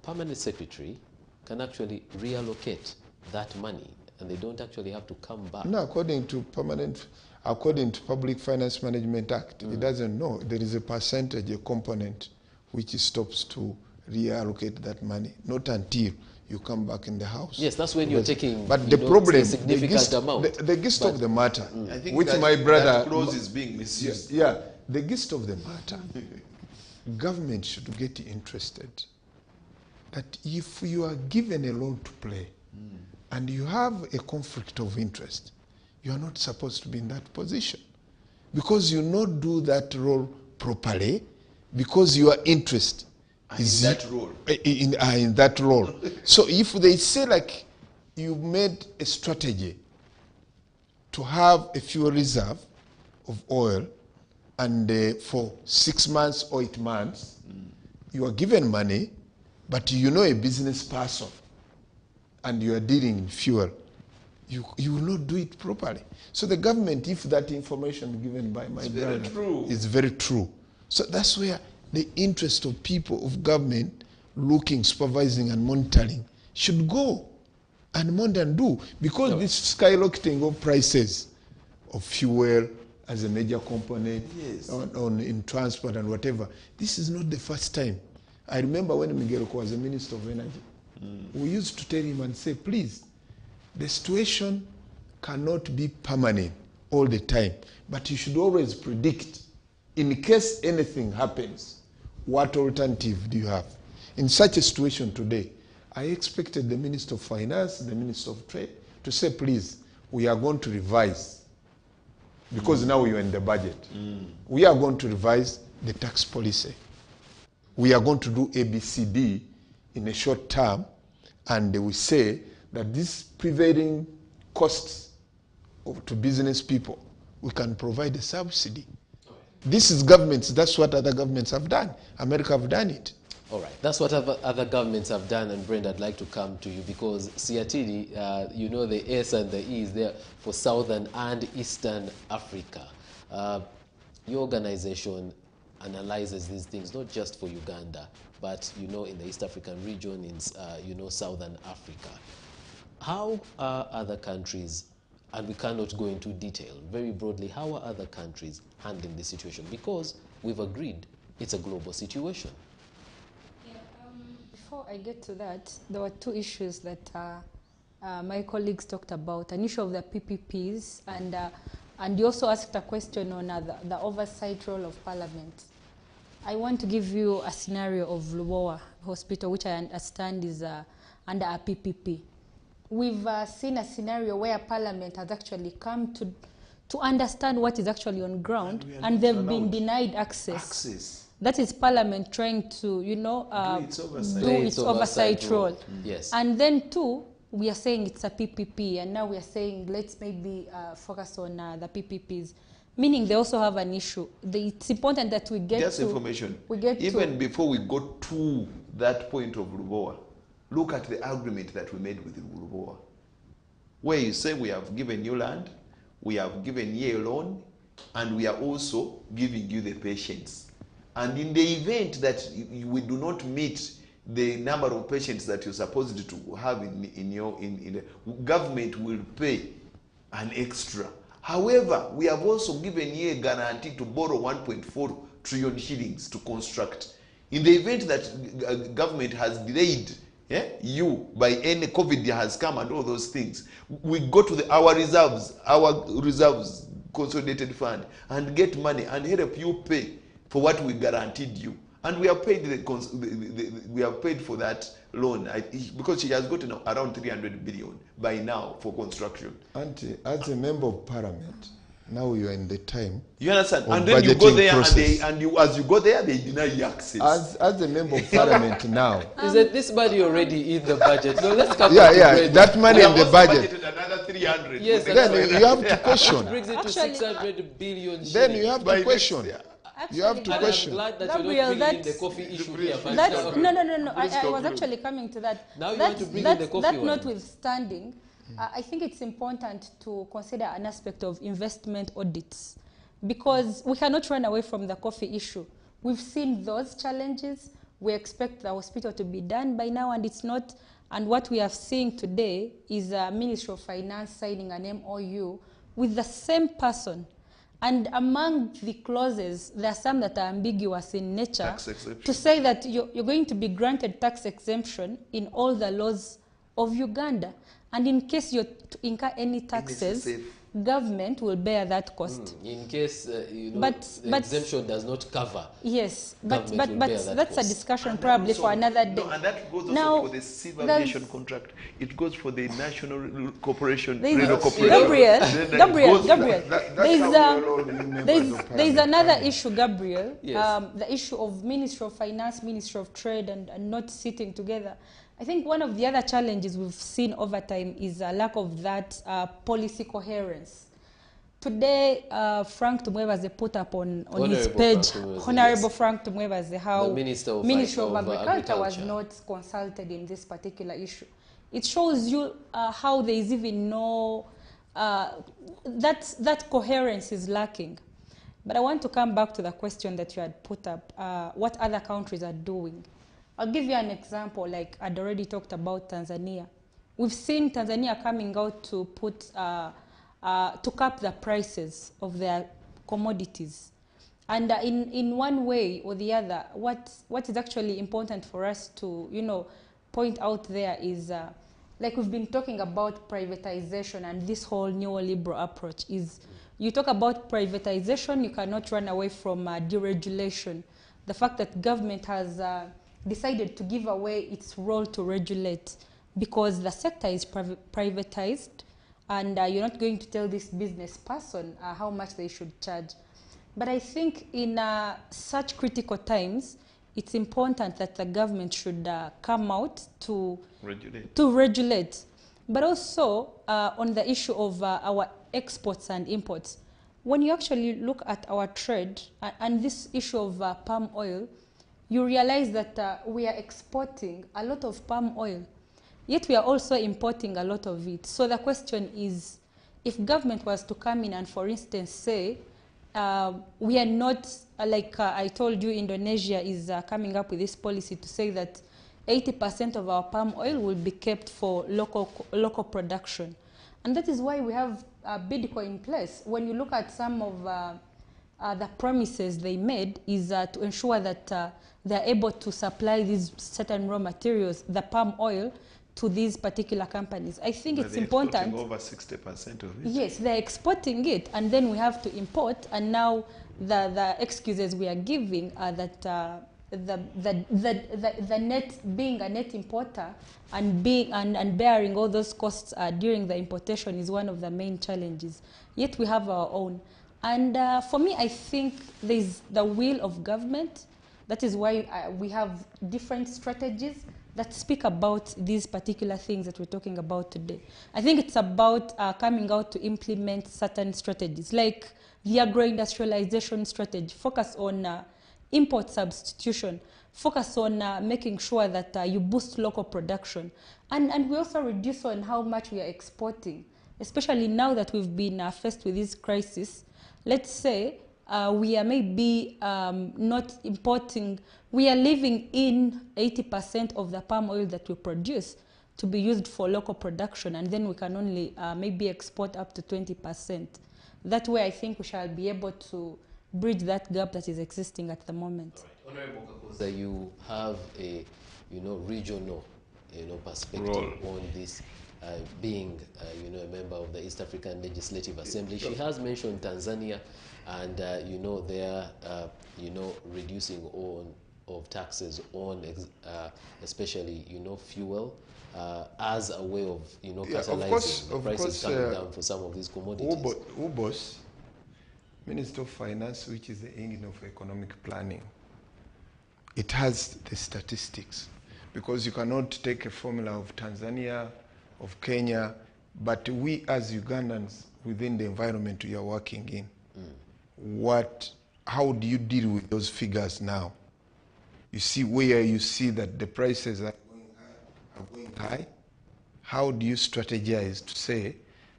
S2: permanent secretary can actually reallocate that money, and they don't actually have to come back.
S9: No, according to Public Finance Management Act, it doesn't know. There is a percentage, a component, which stops to reallocate that money, not until you come back in the House.
S2: Yes, that's when you're taking,
S9: but the problem,
S2: a significant amount.
S9: The gist of the matter,
S3: I think
S9: which
S3: that,
S9: my brother,
S3: that clause is being misused.
S9: Yeah, the gist of the matter, government should get interested that if you are given a loan to play and you have a conflict of interest, you are not supposed to be in that position because you not do that role properly because your interest is
S3: in that role.
S9: In that role. So if they say like you made a strategy to have a fuel reserve of oil and for 6 months or 8 months, you are given money, but a business person and you are dealing in fuel, you will not do it properly. So the government, if that information given by my brother is very true, so that's where the interest of people, of government, looking, supervising and monitoring should go and monitor and do. Because this skyrocketing of prices of fuel as a major component in transport and whatever, this is not the first time. I remember when Miguel was the Minister of Energy, we used to tell him and say, please, the situation cannot be permanent all the time, but you should always predict, in case anything happens, what alternative do you have? In such a situation today, I expected the Minister of Finance, the Minister of Trade, to say, please, we are going to revise, because now you're in the budget. We are going to revise the tax policy. We are going to do ABCD in a short term, and they will say that these prevailing costs to business people, we can provide a subsidy. This is governments, that's what other governments have done. America have done it.
S2: All right, that's what other governments have done, and Brenda, I'd like to come to you because Siatini, you know the S and the E is there for Southern and Eastern Africa. Your organization analyzes these things, not just for Uganda, but you know in the East African region, in you know Southern Africa. How are other countries, and we cannot go into detail, very broadly, how are other countries handling this situation? Because we've agreed it's a global situation.
S8: Before I get to that, there were two issues that my colleagues talked about, an issue of the PPPs, and you also asked a question on the oversight role of Parliament. I want to give you a scenario of Lubowa Hospital, which I understand is under a PPP. We've seen a scenario where Parliament has actually come to understand what is actually on ground, and they've been denied access. That is Parliament trying to, you know, do its oversight role.
S2: Yes.
S8: And then two, we are saying it's a PPP, and now we are saying let's maybe focus on the PPPs. Meaning they also have an issue. It's important that we get
S3: just information. Even before we go to that point of Lubowa, look at the agreement that we made with Lubowa, where you say we have given you land, we have given you a loan, and we are also giving you the patients. And in the event that we do not meet the number of patients that you're supposed to have in the government will pay an extra. However, we have also given you a guarantee to borrow 1.4 trillion shillings to construct. In the event that government has delayed you by any COVID has come and all those things, we go to our reserves consolidated fund and get money and help you pay for what we guaranteed you. And we have paid we have paid for that loan because she has gotten around 300 billion by now for construction.
S9: Auntie, as a member of Parliament, now you are in the time.
S3: You understand? And then you go there, as you go there, they deny you access.
S9: As a member of Parliament now.
S2: Is that this money already in the budget? So let's come
S9: that money in the budget.
S3: Another 300.
S2: Yes,
S9: then you have to question.
S2: Which brings it to 600 billion shillings.
S9: Then you have to question. You have to question.
S2: I'm glad that you're not bringing in the coffee issue here.
S8: No. I was actually coming to that.
S2: Now you want to bring in the coffee
S8: that notwithstanding, I think it's important to consider an aspect of investment audits, because we cannot run away from the coffee issue. We've seen those challenges. We expect the hospital to be done by now, and it's not. And what we are seeing today is a Ministry of Finance signing an MOU with the same person. And among the clauses, there are some that are ambiguous in nature to say that you're going to be granted tax exemption in all the laws of Uganda. And in case you incur any taxes, government will bear that cost.
S2: In case the exemption does not cover.
S8: Yes, but that's a discussion and probably for another day.
S3: No, and that goes also for the civil aviation contract. It goes for the national corporation. Gabriel,
S8: there's another issue, Gabriel. Yes. The issue of Ministry of Finance, Ministry of Trade, and not sitting together. I think one of the other challenges we've seen over time is a lack of that policy coherence. Today, Frank Tumwebaze put up on his page, Honorable Frank Tumwebaze, how the Minister of Agriculture was not consulted in this particular issue. it shows you how there is even no, that coherence is lacking. But I want to come back to the question that you had put up, what other countries are doing. I'll give you an example, like I'd already talked about Tanzania. We've seen Tanzania coming out to put, to cap the prices of their commodities. And in one way or the other, what is actually important for us to, point out there is, like we've been talking about privatization and this whole neoliberal approach is, you talk about privatization, you cannot run away from deregulation. The fact that government has decided to give away its role to regulate because the sector is privatized, and you're not going to tell this business person how much they should charge. But I think in such critical times, it's important that the government should come out to regulate. But also on the issue of our exports and imports, when you actually look at our trade and this issue of palm oil, you realize that we are exporting a lot of palm oil, yet we are also importing a lot of it. So the question is, if government was to come in and, for instance, say, we are not, like I told you, Indonesia is coming up with this policy to say that 80% of our palm oil will be kept for local production. And that is why we have BIDCO in place. When you look at some of the promises they made is to ensure that they're able to supply these certain raw materials, the palm oil, to these particular companies. I think it's important.
S3: Over 60% of it.
S8: Yes, they're exporting it, and then we have to import. And now the excuses we are giving are that the net, being a net importer and bearing all those costs during the importation is one of the main challenges. Yet we have our own. And for me, I think there's the will of government. That is why we have different strategies that speak about these particular things that we're talking about today. I think it's about coming out to implement certain strategies, like the agro-industrialization strategy, focus on import substitution, focus on making sure that you boost local production. And we also reduce on how much we are exporting, especially now that we've been faced with this crisis. Let's say we are maybe not importing, we are leaving in 80% of the palm oil that we produce to be used for local production, and then we can only maybe export up to 20%. That way I think we shall be able to bridge that gap that is existing at the moment.
S2: Right. Honorable Kakoza, you have a regional perspective on this. Being a member of the East African Legislative Assembly, she has mentioned Tanzania, and they're reducing of taxes on especially fuel as a way of catalyzing the prices coming down for some of these commodities.
S9: UBOS, Minister of Finance, which is the engine of economic planning, it has the statistics, because you cannot take a formula of Tanzania, of Kenya, but we as Ugandans within the environment we are working in, how do you deal with those figures now? You see where you see that the prices are going high. How do you strategize to say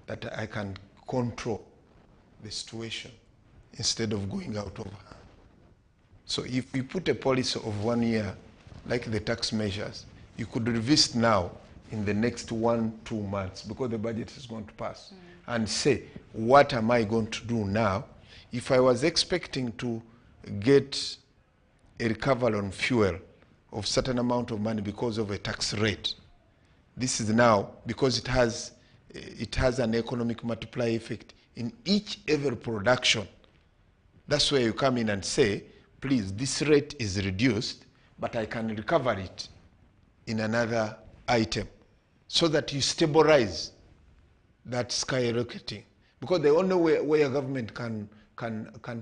S9: that I can control the situation instead of going out of hand? So if you put a policy of 1 year, like the tax measures, you could revisit now in the next 1-2 months, because the budget is going to pass, and say, what am I going to do now? If I was expecting to get a recovery on fuel of certain amount of money because of a tax rate, this is now, because it has an economic multiplier effect in every production. That's where you come in and say, please, this rate is reduced, but I can recover it in another item, so that you stabilize that skyrocketing. Because the only way a government can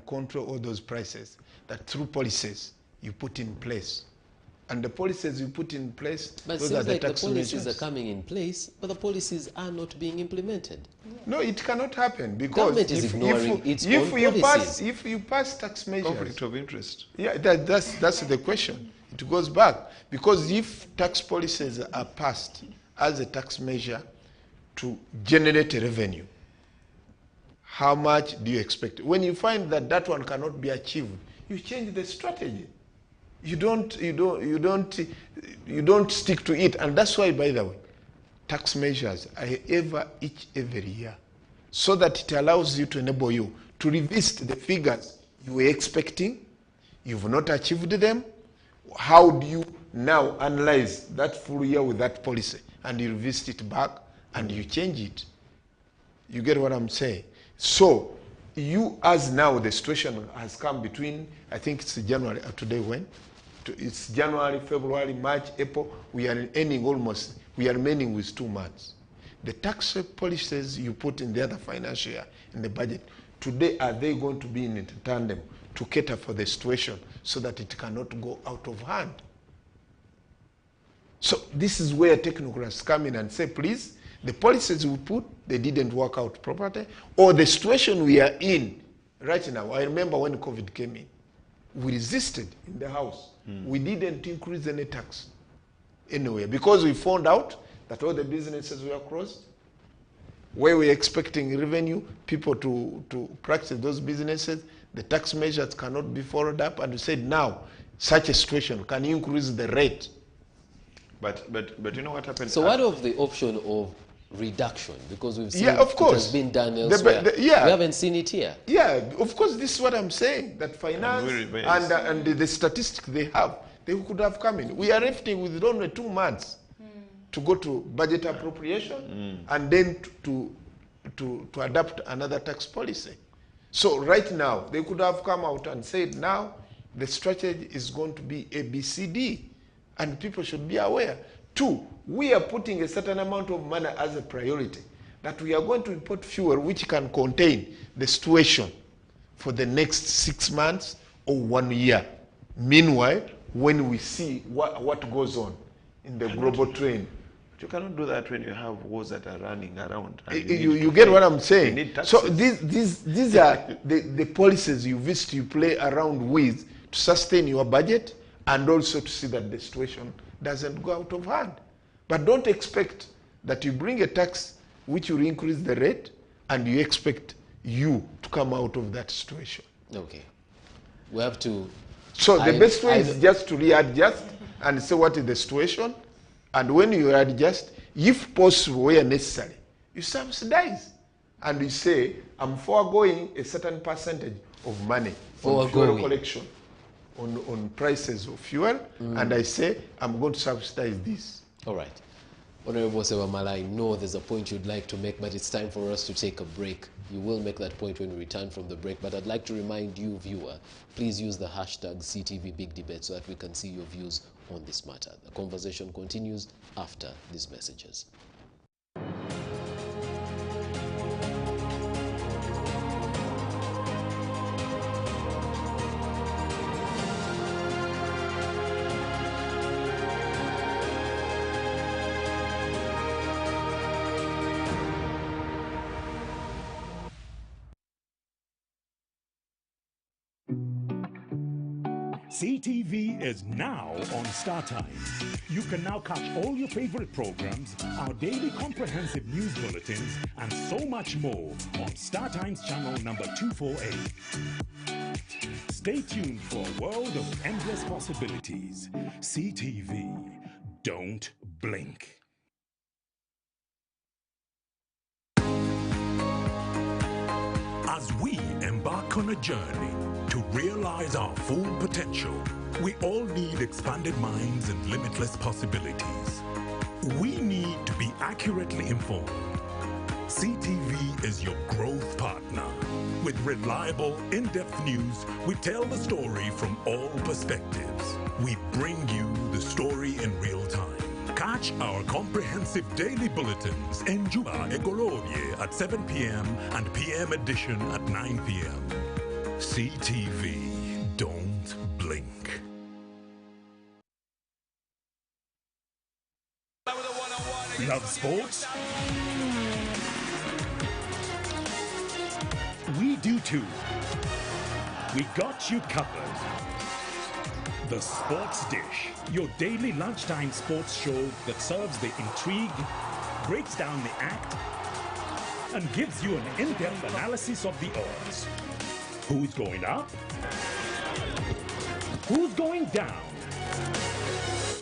S9: control all those prices, that through policies you put in place. And the policies you put in place,
S2: but
S9: those
S2: it
S9: are
S2: seems
S9: the
S2: like
S9: tax
S2: the policies
S9: measures.
S2: are coming in place, but the policies are not being implemented.
S9: No, it cannot happen, because
S2: government is ignoring its own policies.
S9: If you pass tax measures,
S3: Conflict of interest.
S9: yeah, that's the question. It goes back, because if tax policies are passed as a tax measure to generate a revenue. How much do you expect? When you find that that one cannot be achieved, you change the strategy. You don't stick to it. And that's why, by the way, tax measures are every year, so that it allows you to enable you to revisit the figures you were expecting. You've not achieved them. How do you now analyze that full year with that policy? And you revisit it back and you change it. You get what I'm saying? So you, as now the situation has come between, I think it's January, today when? It's January, February, March, April. We are ending almost, we are remaining with 2 months. The tax policies you put in the other financial year, in the budget, today are they going to be in tandem to cater for the situation so that it cannot go out of hand? So this is where technocrats come in and say, please, the policies we put, they didn't work out properly, or the situation we are in right now. I remember when COVID came in, we resisted in the House. We didn't increase any tax anywhere because we found out that all the businesses were closed. Where we're expecting revenue, people to practice those businesses, the tax measures cannot be followed up, and we said now, such a situation, can you increase the rate?
S3: But you know what happened?
S2: So what of the option of reduction? Because we've seen
S9: of course.
S2: it has been done elsewhere. We haven't seen it here.
S9: Yeah, of course, this is what I'm saying, that finance and the statistics they have, they could have come in. We are left with only 2 months to go to budget appropriation and then to adopt another tax policy. So right now, they could have come out and said, now the strategy is going to be A, B, C, D, and people should be aware. 2, we are putting a certain amount of money as a priority, that we are going to import fuel which can contain the situation for the next 6 months or 1 year. Meanwhile, when we see what goes on in the global trend.
S3: But you cannot do that when you have wars that are running around.
S9: You get what I'm saying? So these are the policies you play around with to sustain your budget and also to see that the situation doesn't go out of hand. But don't expect that you bring a tax which will increase the rate and you expect you to come out of that situation.
S2: Okay. We have to...
S9: So the best way is just to readjust and say what is the situation. And when you adjust, if possible, where necessary, you subsidize. And you say, I'm foregoing a certain percentage of money on fuel collection, on prices of fuel, and I say, I'm going to subsidize this.
S2: All right. Honorable Sewamala, I know there's a point you'd like to make, but it's time for us to take a break. You will make that point when we return from the break, but I'd like to remind you, viewer, please use the hashtag #CTVBigDebate so that we can see your views on this matter. The conversation continues after these messages.
S10: CTV is now on StarTime. You can now catch all your favorite programs, our daily comprehensive news bulletins, and so much more on StarTime's channel number 248. Stay tuned for a world of endless possibilities. CTV. Don't blink. As we embark on a journey to realize our full potential, we all need expanded minds and limitless possibilities. We need to be accurately informed. CTV is your growth partner. With reliable, in-depth news, we tell the story from all perspectives. We bring you the story in real time. Catch our comprehensive daily bulletins in Juba Egorovie at 7 p.m. and PM edition at 9 p.m. CTV. Don't blink. Love sports? We do too. We got you covered. The Sports Dish, your daily lunchtime sports show that serves the intrigue, breaks down the act, and gives you an in-depth analysis of the odds. Who's going up? Who's going down?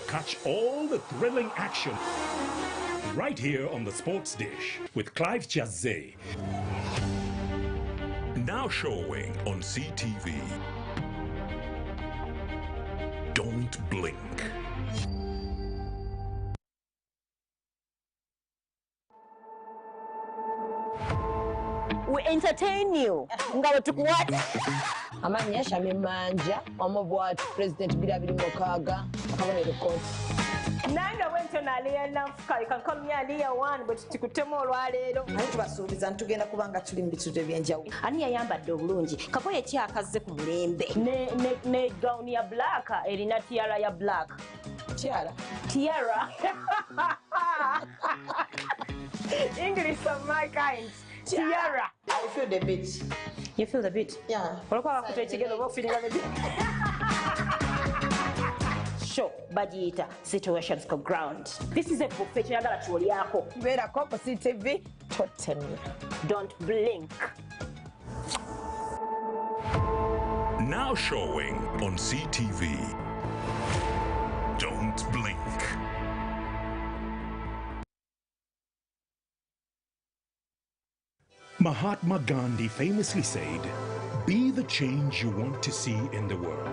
S10: Catch all the thrilling action right here on The Sports Dish with Clive Chazé. Now showing on CTV. Don't blink.
S11: We entertain you. Ngawe tukuwate. Amanyesha mimanja omubwati President Birabiri Mukaga akabonero kote. Nanga wento na Aliyah Nafuka, you can call me Aliyah One, but tikutemo olwaleero.
S12: Naye tubasuubiza ntugenda kubanga tuli mu bitundu ebyenjawulo.
S11: Ani yayambadde obulungi kakoye ki akazze ku mulembe ne gown ya black erina tiara ya black.
S12: Tiara.
S11: English of my kind. Tiara.
S12: I feel the beat.
S11: You feel the beat?
S12: Yeah.
S11: Olwokuba bakutwe ekigendo oba ofiringa the beat. Show bagiyita situations ko ground. This is a buffet kyoyagala kyolyako.
S12: Beerako ku CTV totemya.
S11: Don't blink.
S10: Now showing on CTV. Don't blink. Mahatma Gandhi famously said, "Be the change you want to see in the world."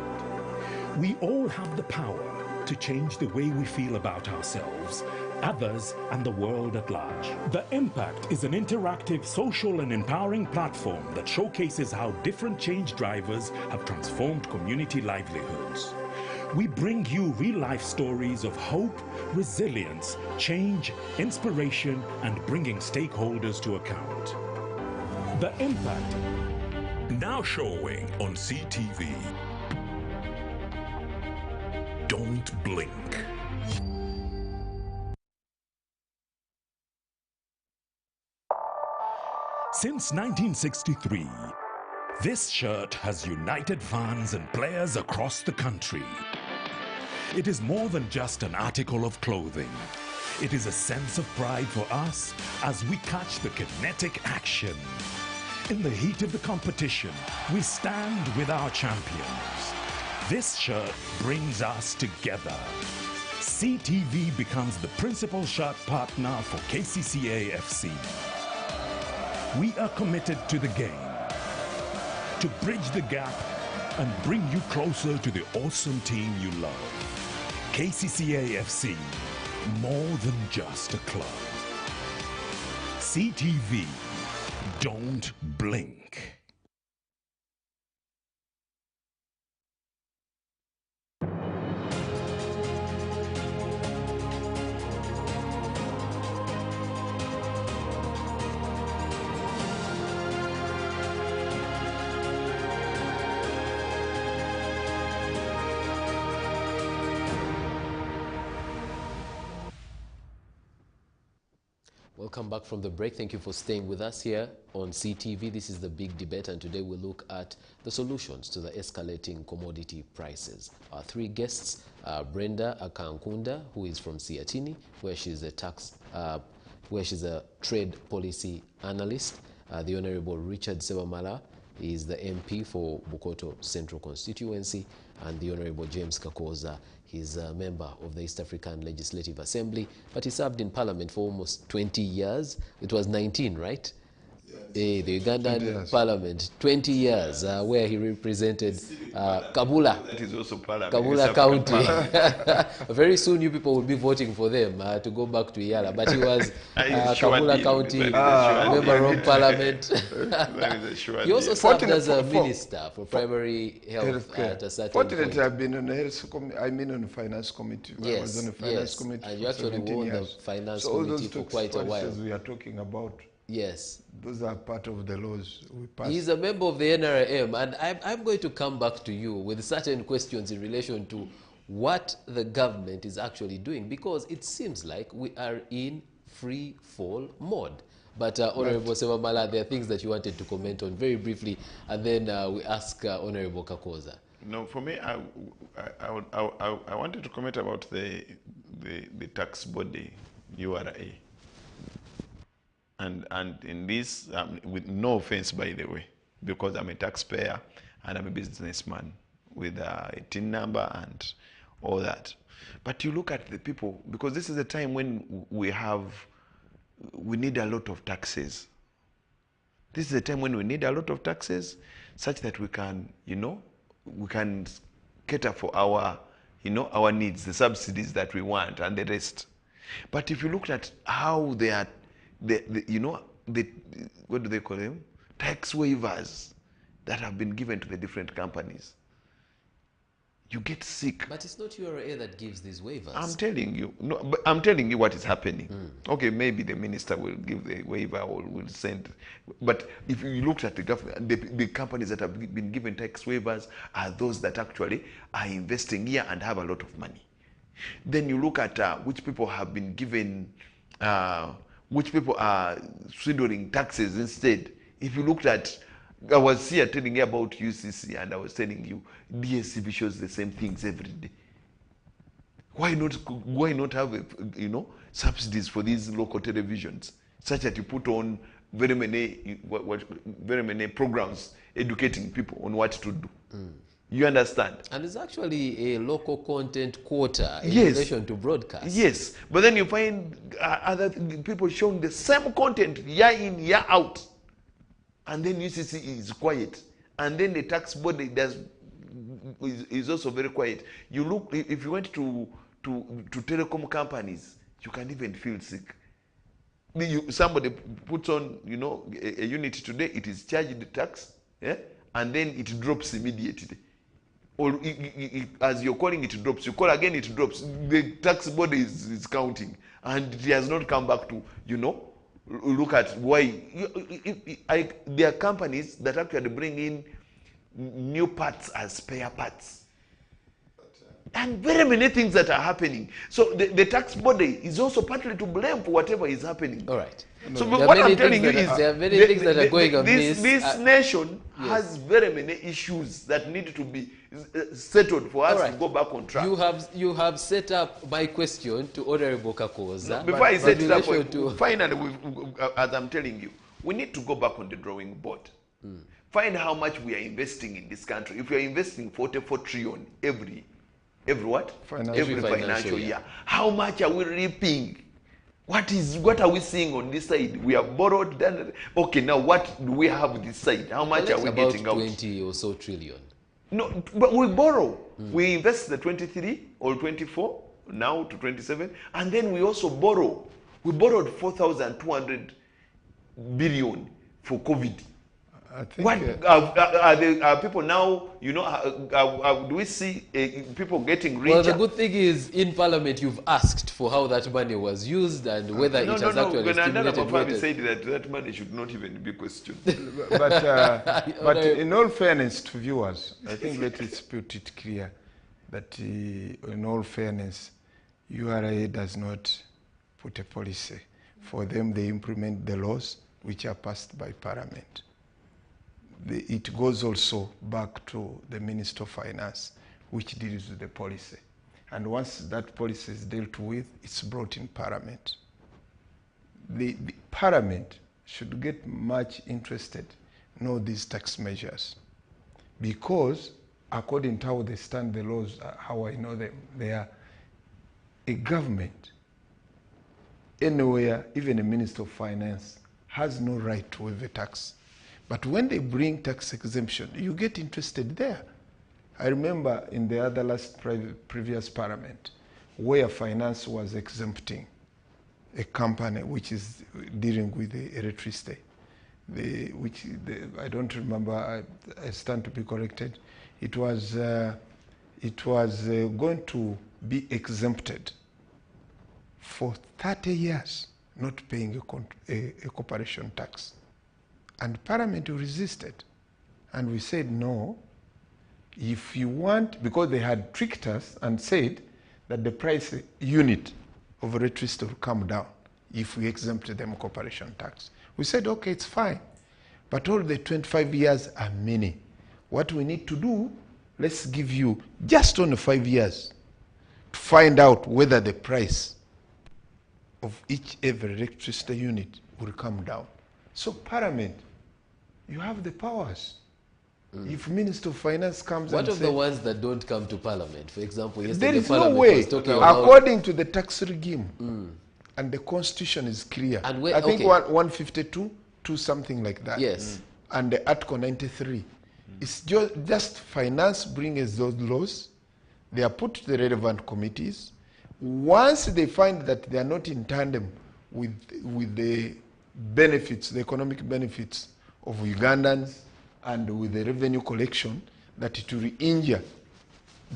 S10: We all have the power to change the way we feel about ourselves, others, and the world at large. The Impact is an interactive, social, and empowering platform that showcases how different change drivers have transformed community livelihoods. We bring you real-life stories of hope, resilience, change, inspiration, and bringing stakeholders to account. The Impact. Now showing on CTV. Don't blink. Since 1963, this shirt has united fans and players across the country. It is more than just an article of clothing. It is a sense of pride for us as we catch the kinetic action. In the heat of the competition, we stand with our champions. This shirt brings us together. CTV becomes the principal shirt partner for KCCA FC. We are committed to the game, to bridge the gap and bring you closer to the awesome team you love. KCCA FC, more than just a club. CTV, don't blink.
S2: Welcome back from the break. Thank you for staying with us here on CTV. This is the big debate, and today we look at the solutions to the escalating commodity prices. Our three guests are Brenda Akankunda, who is from Siatini, where she's a trade policy analyst. The Honorable Richard Sebamala is the MP for Bukoto Central Constituency, and the Honorable James Kakoza. He's a member of the East African Legislative Assembly, but he served in Parliament for almost 20 years. It was 19, right? Yes. The Ugandan Parliament, 20 years, where he represented Kabula.
S3: It is also Parliament.
S2: Kabula County. Very soon you people will be voting for them to go back to Yala. But he was Kabula County member of Parliament. He also served as a minister for primary health at a certain
S9: Fortunately,
S2: point.
S9: I've been on the on the finance committee.
S2: Yes,
S9: I was on the finance committee
S2: and
S9: for
S2: you actually
S9: 17
S2: won the
S9: years.
S2: finance
S9: So all
S2: committee
S9: those
S2: for quite a while.
S9: we are talking about,
S2: Yes.
S9: those are part of the laws we passed.
S2: He's a member of the NRM, and I'm going to come back to you with certain questions in relation to what the government is actually doing, because it seems like we are in free fall mode. But Honorable Sebamala, there are things that you wanted to comment on very briefly, and then we ask Honorable Kakoza.
S3: No, for me, I wanted to comment about the tax body, URA. And in this, with no offense, by the way, because I'm a taxpayer and I'm a businessman with a TIN number and all that. But you look at the people, because this is a time when we need a lot of taxes. This is a time when we need a lot of taxes, such that we can, we can cater for our, our needs, the subsidies that we want and the rest. But if you look at how they are, what do they call them? Tax waivers that have been given to the different companies. You get sick.
S2: But it's not URA that gives these waivers.
S3: I'm telling you. No, but I'm telling you what is happening. Okay, maybe the minister will give the waiver or will send. But if you looked at the government, the companies that have been given tax waivers are those that actually are investing here and have a lot of money. Then you look at which people have been given, which people are swindling taxes instead. If you looked at, I was here telling you about UCC, and I was telling you DSCB shows the same things every day. Why not have subsidies for these local televisions, such that you put on very many programs educating people on what to do. You understand? And there's actually a local content quota in relation to broadcast. Yes, but then you find other people showing the same content year in, year out. And then UCC is quiet. And then the tax body is also very quiet. You look, if you went to telecom companies, you can even feel sick. Somebody puts on, a unit today, it is charged the tax, and then it drops immediately. Or as you're calling, it drops. You call again, it drops. The tax body is counting, and it has not come back to, look at why. There are companies that actually bring in new parts as spare parts. And very many things that are happening. So the tax body is also partly to blame for whatever is happening. All right. So what I'm telling you is
S2: there are many things that are going on.
S3: This nation has very many issues that need to be settled for us to go back on track.
S2: You have set up my question to Honorable Kakoza.
S3: No, before I set it up, finally, as I'm telling you, we need to go back on the drawing board. Find how much we are investing in this country. If we are investing 44 trillion every what? Every financial year. How much are we reaping? What are we seeing on this side? We have borrowed. Then, okay, now what do we have this side? How much are we getting out?
S2: 20 or so trillion.
S3: No, but we borrow. We invest the 23 or 24 now to 27, and then we also borrow. We borrowed 4,200 billion for COVID.
S9: I think
S3: what are people now? Do we see people getting richer?
S2: Well, the good thing is, in Parliament, you've asked for how that money was used and whether it has actually stimulated.
S3: Said that money should not even be questioned.
S9: but in all fairness to viewers, I think let us put it clear that in all fairness, URA does not put a policy. For them, they implement the laws which are passed by Parliament. It goes also back to the Minister of Finance, which deals with the policy. And once that policy is dealt with, it's brought in Parliament. The Parliament should get much interested in all these tax measures, because according to how they stand, the laws, how I know them, they are a government. Anywhere, even a Minister of Finance has no right to waive a tax. But when they bring tax exemption, you get interested there. I remember in the previous Parliament, where finance was exempting a company which is dealing with the electricity, I don't remember, I stand to be corrected. It was going to be exempted for 30 years, not paying a corporation tax. And Parliament resisted. And we said, no, if you want, because they had tricked us and said that the price unit of electricity will come down if we exempted them corporation tax. We said, okay, it's fine. But all the 25 years are many. What we need to do, let's give you just only 5 years to find out whether the price of every electricity unit will come down. So Parliament, you have the powers. If Minister of Finance comes
S2: What
S9: and
S2: of the ones that don't come to Parliament? For example, yesterday
S9: there is no
S2: Parliament
S9: way,
S2: was talking about...
S9: according to the tax regime, and the Constitution is clear.
S2: And where,
S9: I think
S2: okay.
S9: 152, something like that.
S2: Yes.
S9: And the Article 93. It's just finance brings those laws. They are put to the relevant committees. Once they find that they are not in tandem with the benefits, the economic benefits of Ugandans and with the revenue collection, that it will injure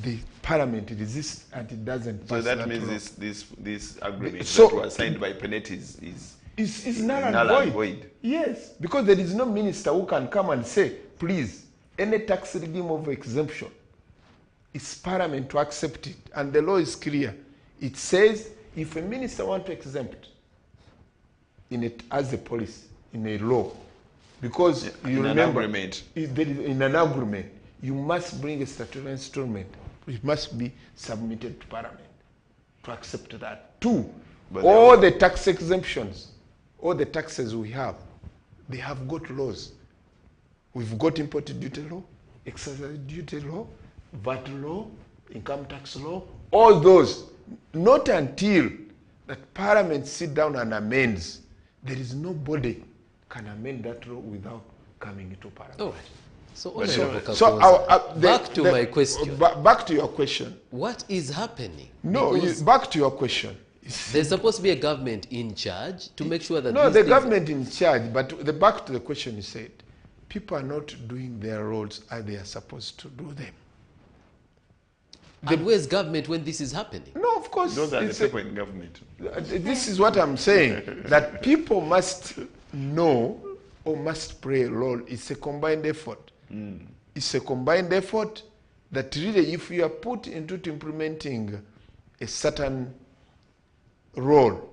S9: the Parliament resists and it doesn't pass.
S3: So that
S9: law.
S3: means this agreement
S9: So-
S3: that was signed by Penet is
S9: null and void. Yes, because there is no minister who can come and say, please, any tax regime of exemption, it's Parliament to accept it. And the law is clear. It says if a minister wants to exempt in it as a policy, in a law, because you remember, in an agreement, you must bring a statutory instrument. It must be submitted to Parliament to accept that. Two, all the tax exemptions, all the taxes we have, they have got laws. We've got import duty law, excise duty law, VAT law, income tax law, all those. Not until that Parliament sit down and amends, there is nobody can amend that law without coming into Parliament.
S2: All right. So back to my question.
S9: Back to your question.
S2: What is happening?
S9: No, back to your question.
S2: There's supposed to be a government in charge to make sure that...
S9: No, the government in charge, but back to the question you said, people are not doing their roles as they are supposed to do them.
S2: And where's government when this is happening?
S9: No, of course.
S3: Those are the people in government.
S9: This is what I'm saying, that people must know or must play a role. It's a combined effort. It's a combined effort that really, if you are put into implementing a certain role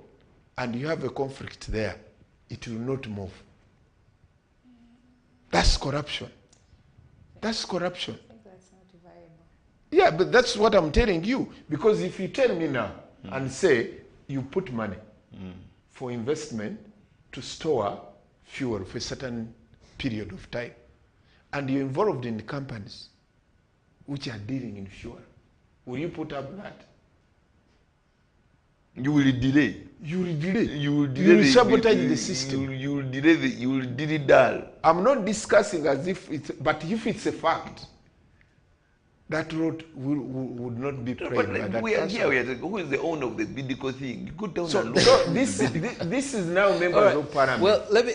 S9: and you have a conflict there, it will not move. That's corruption. That's corruption. Yeah, but that's what I'm telling you. Because if you tell me now and say you put money for investment to store fuel for a certain period of time, and you're involved in companies which are dealing in fuel, will you put up that?
S3: You will delay.
S9: You will delay.
S3: You will delay.
S9: You will sabotage the system.
S3: You will delay. You will delay dull.
S9: I'm not discussing as if it's, but if it's a fact, that road would not be played by that
S3: we are
S9: person.
S3: here. We are saying, who is the owner of the medical thing? You go down
S9: So,
S3: and look.
S9: so this is now members of Parliament.
S2: Well, let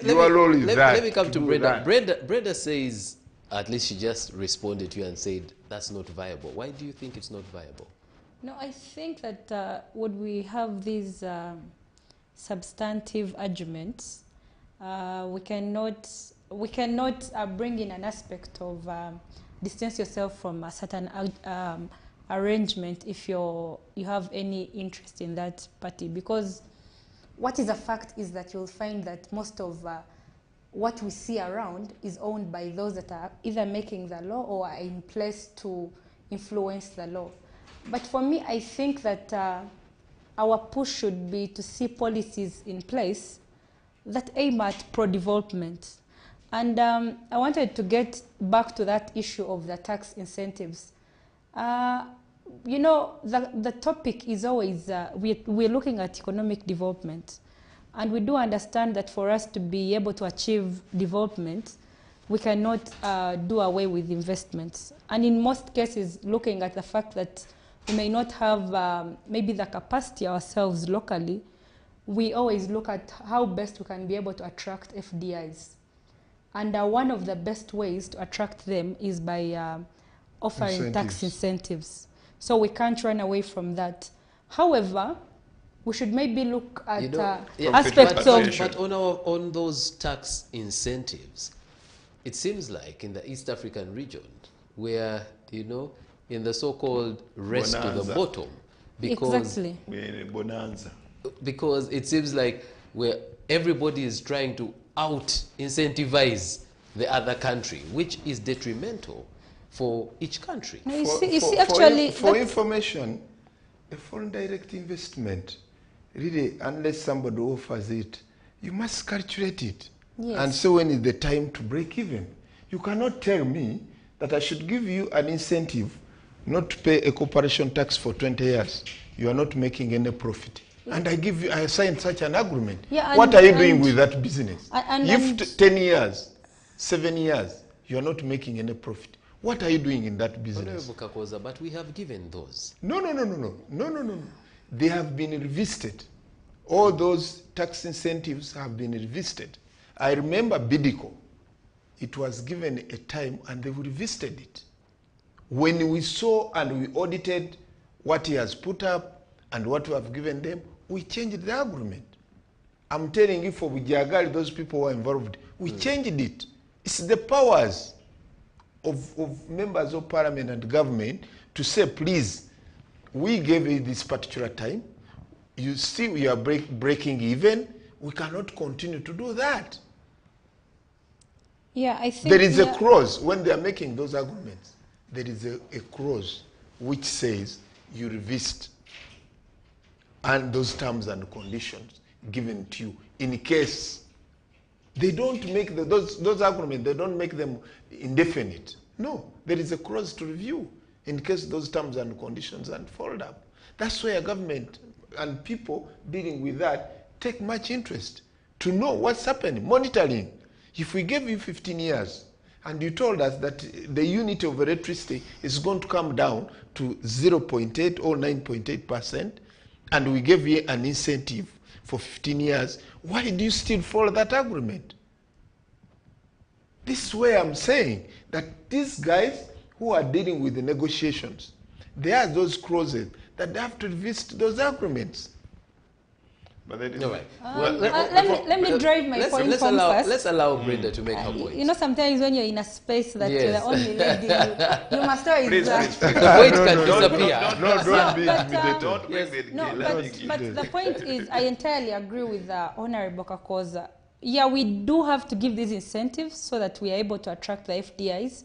S2: me come to Brenda. Brenda says, at least she just responded to you and said, that's not viable. Why do you think it's not viable?
S8: No, I think that when we have these substantive arguments, we cannot bring in an aspect of distance yourself from a certain arrangement if you have any interest in that party. Because what is a fact is that you'll find that most of what we see around is owned by those that are either making the law or are in place to influence the law. But for me, I think that our push should be to see policies in place that aim at pro-development. And I wanted to get back to that issue of the tax incentives. You know, the topic is always, we're looking at economic development. And we do understand that for us to be able to achieve development, we cannot do away with investments. And in most cases, looking at the fact that we may not have maybe the capacity ourselves locally, we always look at how best we can be able to attract FDIs. And one of the best ways to attract them is by offering tax incentives. So we can't run away from that. However, we should maybe look at aspects of...
S2: But on those tax incentives, it seems like in the East African region, where, you know, in the so-called race to the bottom, because
S3: we're in a bonanza.
S2: Because it seems like where everybody is trying to out-incentivize the other country, which is detrimental for each country.
S8: No, you see, actually,
S9: for information, a foreign direct investment, really, unless somebody offers it, you must calculate it.
S8: Yes.
S9: And so when is the time to break even? You cannot tell me that I should give you an incentive not to pay a corporation tax for 20 years. You are not making any profit. And I signed such an agreement.
S8: Yeah,
S9: what are you doing with that business?
S8: And
S9: 10 years, 7 years, you are not making any profit. What are you doing in that business?
S2: But we have given those.
S9: No. They have been revisited. All those tax incentives have been revisited. I remember Bidco. It was given a time and they revisited it. When we saw and we audited what he has put up and what we have given them, we changed the agreement. I'm telling you, for Bujagali, those people who are involved, we changed it. It's the powers of members of parliament and government to say, please, we gave you this particular time. You see we are breaking even. We cannot continue to do that.
S8: Yeah, I think
S9: there is a clause when they are making those arguments. There is a clause which says you revisit and those terms and conditions given to you in case they don't make those arguments, they don't make them indefinite. No, there is a clause to review in case those terms and conditions unfold up. That's where government and people dealing with that take much interest to know what's happening, monitoring. If we gave you 15 years and you told us that the unit of electricity is going to come down to 0.8 or 9.8%, and we gave you an incentive for 15 years, why do you still follow that agreement? This is where I'm saying that these guys who are dealing with the negotiations, there are those clauses that they have to revisit those agreements.
S2: But that is
S8: no way. Let me drive my point home first.
S2: Let's allow Brenda to make her point.
S8: You know, sometimes when you're in a space that you're the only lady, you must always...
S2: The point can disappear.
S9: Don't
S8: bring it. But the point is, I entirely agree with Honorable Kakoza. Yeah, we do have to give these incentives so that we are able to attract the FDIs.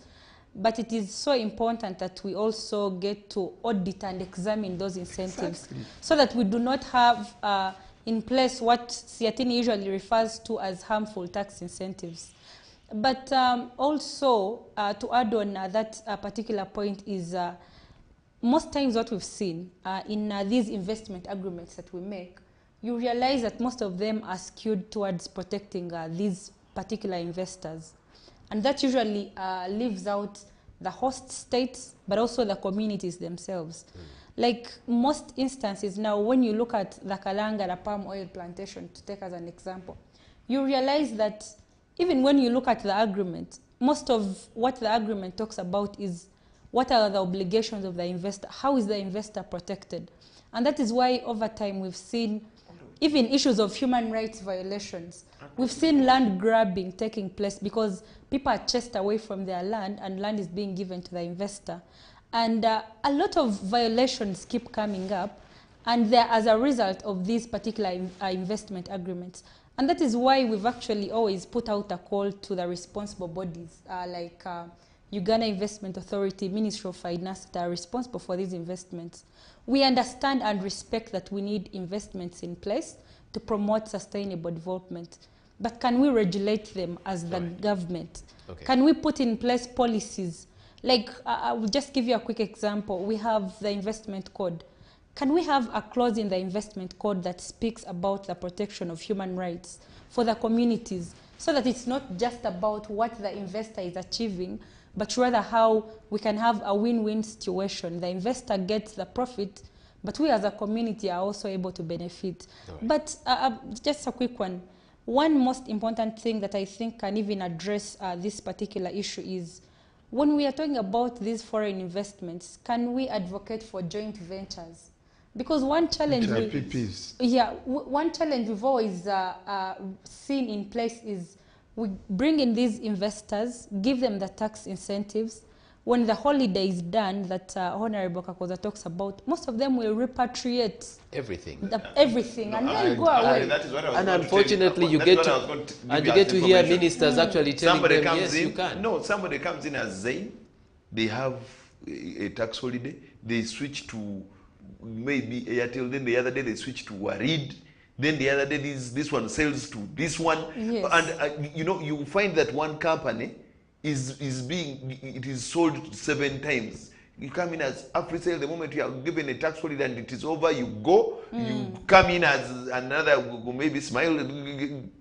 S8: But it is so important that we also get to audit and examine those incentives so that we do not have in place what Siatini usually refers to as harmful tax incentives. But also, to add on that particular point is most times what we've seen in these investment agreements that we make, you realize that most of them are skewed towards protecting these particular investors. And that usually leaves out the host states, but also the communities themselves. Like most instances now, when you look at the Kalangala palm oil plantation, to take as an example, you realize that even when you look at the agreement, most of what the agreement talks about is what are the obligations of the investor, how is the investor protected? And that is why over time we've seen even issues of human rights violations. We've seen land grabbing taking place because people are chased away from their land and land is being given to the investor. And a lot of violations keep coming up, and they're as a result of these particular investment agreements. And that is why we've actually always put out a call to the responsible bodies like Uganda Investment Authority, Ministry of Finance, that are responsible for these investments. We understand and respect that we need investments in place to promote sustainable development. But can we regulate them as the government? Okay. Can we put in place policies? Like, I will just give you a quick example. We have the investment code. Can we have a clause in the investment code that speaks about the protection of human rights for the communities so that it's not just about what the investor is achieving, but rather how we can have a win-win situation. The investor gets the profit, but we as a community are also able to benefit. Right. But just a quick one. One most important thing that I think can even address this particular issue is when we are talking about these foreign investments, can we advocate for joint ventures? Because one challenge, one challenge we've always seen in place is we bring in these investors, give them the tax incentives. When the holiday is done, that Honorable Kakoza talks about, most of them will repatriate
S2: everything,
S8: and then go away.
S2: And unfortunately, you get to hear ministers actually telling them, yes, you can.
S3: No, somebody comes in as Zain, they have a tax holiday, they switch to maybe Airtel, then the other day they switch to Warid, then the other day this one sells to this one.
S8: Yes.
S3: And you know, you find that one company is sold 7 times. You come in as AfriCell, the moment you are given a tax holiday and it is over, you go. You come in as another, maybe Smile.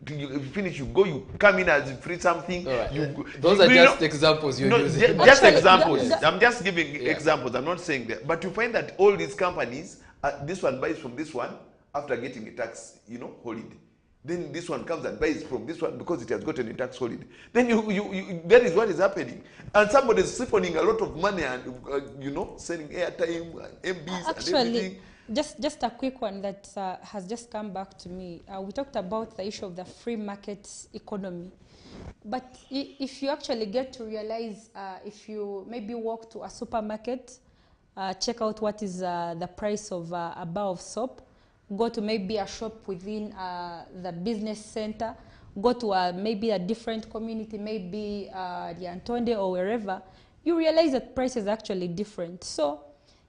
S3: You finish, you go. You come in as free something.
S2: Right. Those are just examples you're using.
S3: Just examples. I'm just giving examples. I'm not saying that. But you find that all these companies, this one buys from this one after getting a tax, holiday. Then this one comes and buys from this one because it has gotten a tax holiday. Then that is what is happening. And somebody is siphoning a lot of money and, selling airtime, MBs
S8: Actually,
S3: and everything.
S8: Just a quick one that has just come back to me. We talked about the issue of the free market economy. But if you actually get to realize, if you maybe walk to a supermarket, check out what is the price of a bar of soap, go to maybe a shop within the business center, go to maybe a different community, maybe the Antonde or wherever, you realize that price is actually different. So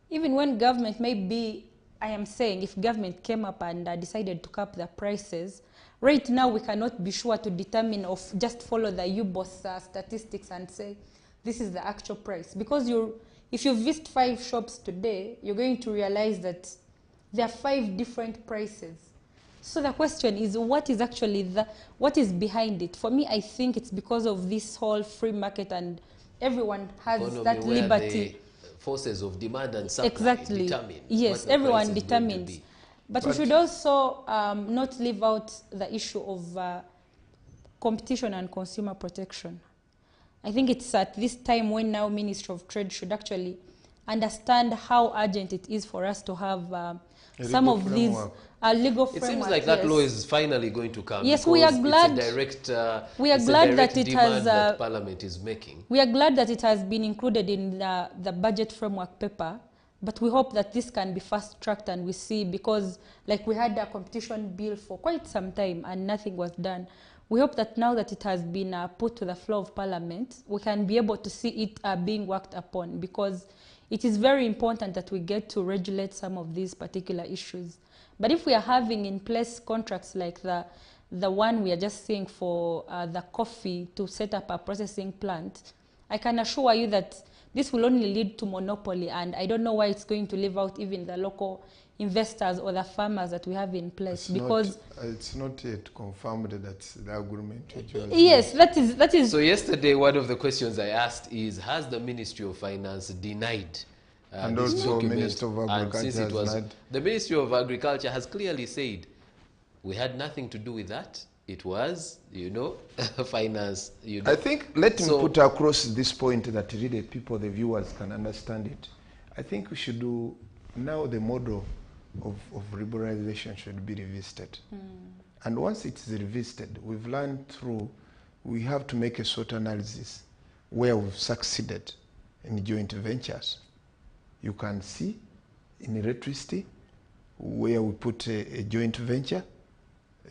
S8: even when government maybe, I am saying, if government came up and decided to cap the prices, right now we cannot be sure to determine or just follow the UBOS statistics and say, this is the actual price. Because if you visit 5 shops today, you're going to realize that there are 5 different prices. So the question is, what is actually what is behind it? For me, I think it's because of this whole free market and everyone has
S2: economy
S8: that
S2: where
S8: liberty.
S2: The forces of demand and supply
S8: Exactly.
S2: determine.
S8: Yes, everyone determines. But we should also not leave out the issue of competition and consumer protection. I think it's at this time when now Ministry of Trade should actually understand how urgent it is for us to have some of these legal framework.
S2: It seems like that law is finally going to come.
S8: Yes, we are glad.
S2: We are glad
S8: that it has.
S2: That Parliament is making.
S8: We are glad that it has been included in the budget framework paper. But we hope that this can be fast-tracked, and we see, because like we had a competition bill for quite some time and nothing was done. We hope that now that it has been put to the floor of Parliament, we can be able to see it being worked upon, because it is very important that we get to regulate some of these particular issues. But if we are having in place contracts like the one we are just seeing for the coffee to set up a processing plant, I can assure you that this will only lead to monopoly, and I don't know why it's going to leave out even the local investors or the farmers that we have in place.
S9: It's not yet confirmed that the agreement.
S8: Yes, that is.
S2: So yesterday, one of the questions I asked is, has the Ministry of Finance denied
S9: and
S2: this
S9: also
S2: document?
S9: Minister of Agriculture
S2: and since it was,
S9: denied.
S2: the Ministry of Agriculture has clearly said, we had nothing to do with that. It was, finance.
S9: I think, let me put across this point that really people, the viewers, can understand it. I think we should do, now the model of liberalization should be revisited. And once it's revisited, we've learned we have to make a SWOT analysis where we've succeeded in joint ventures. You can see in electricity where we put a joint venture.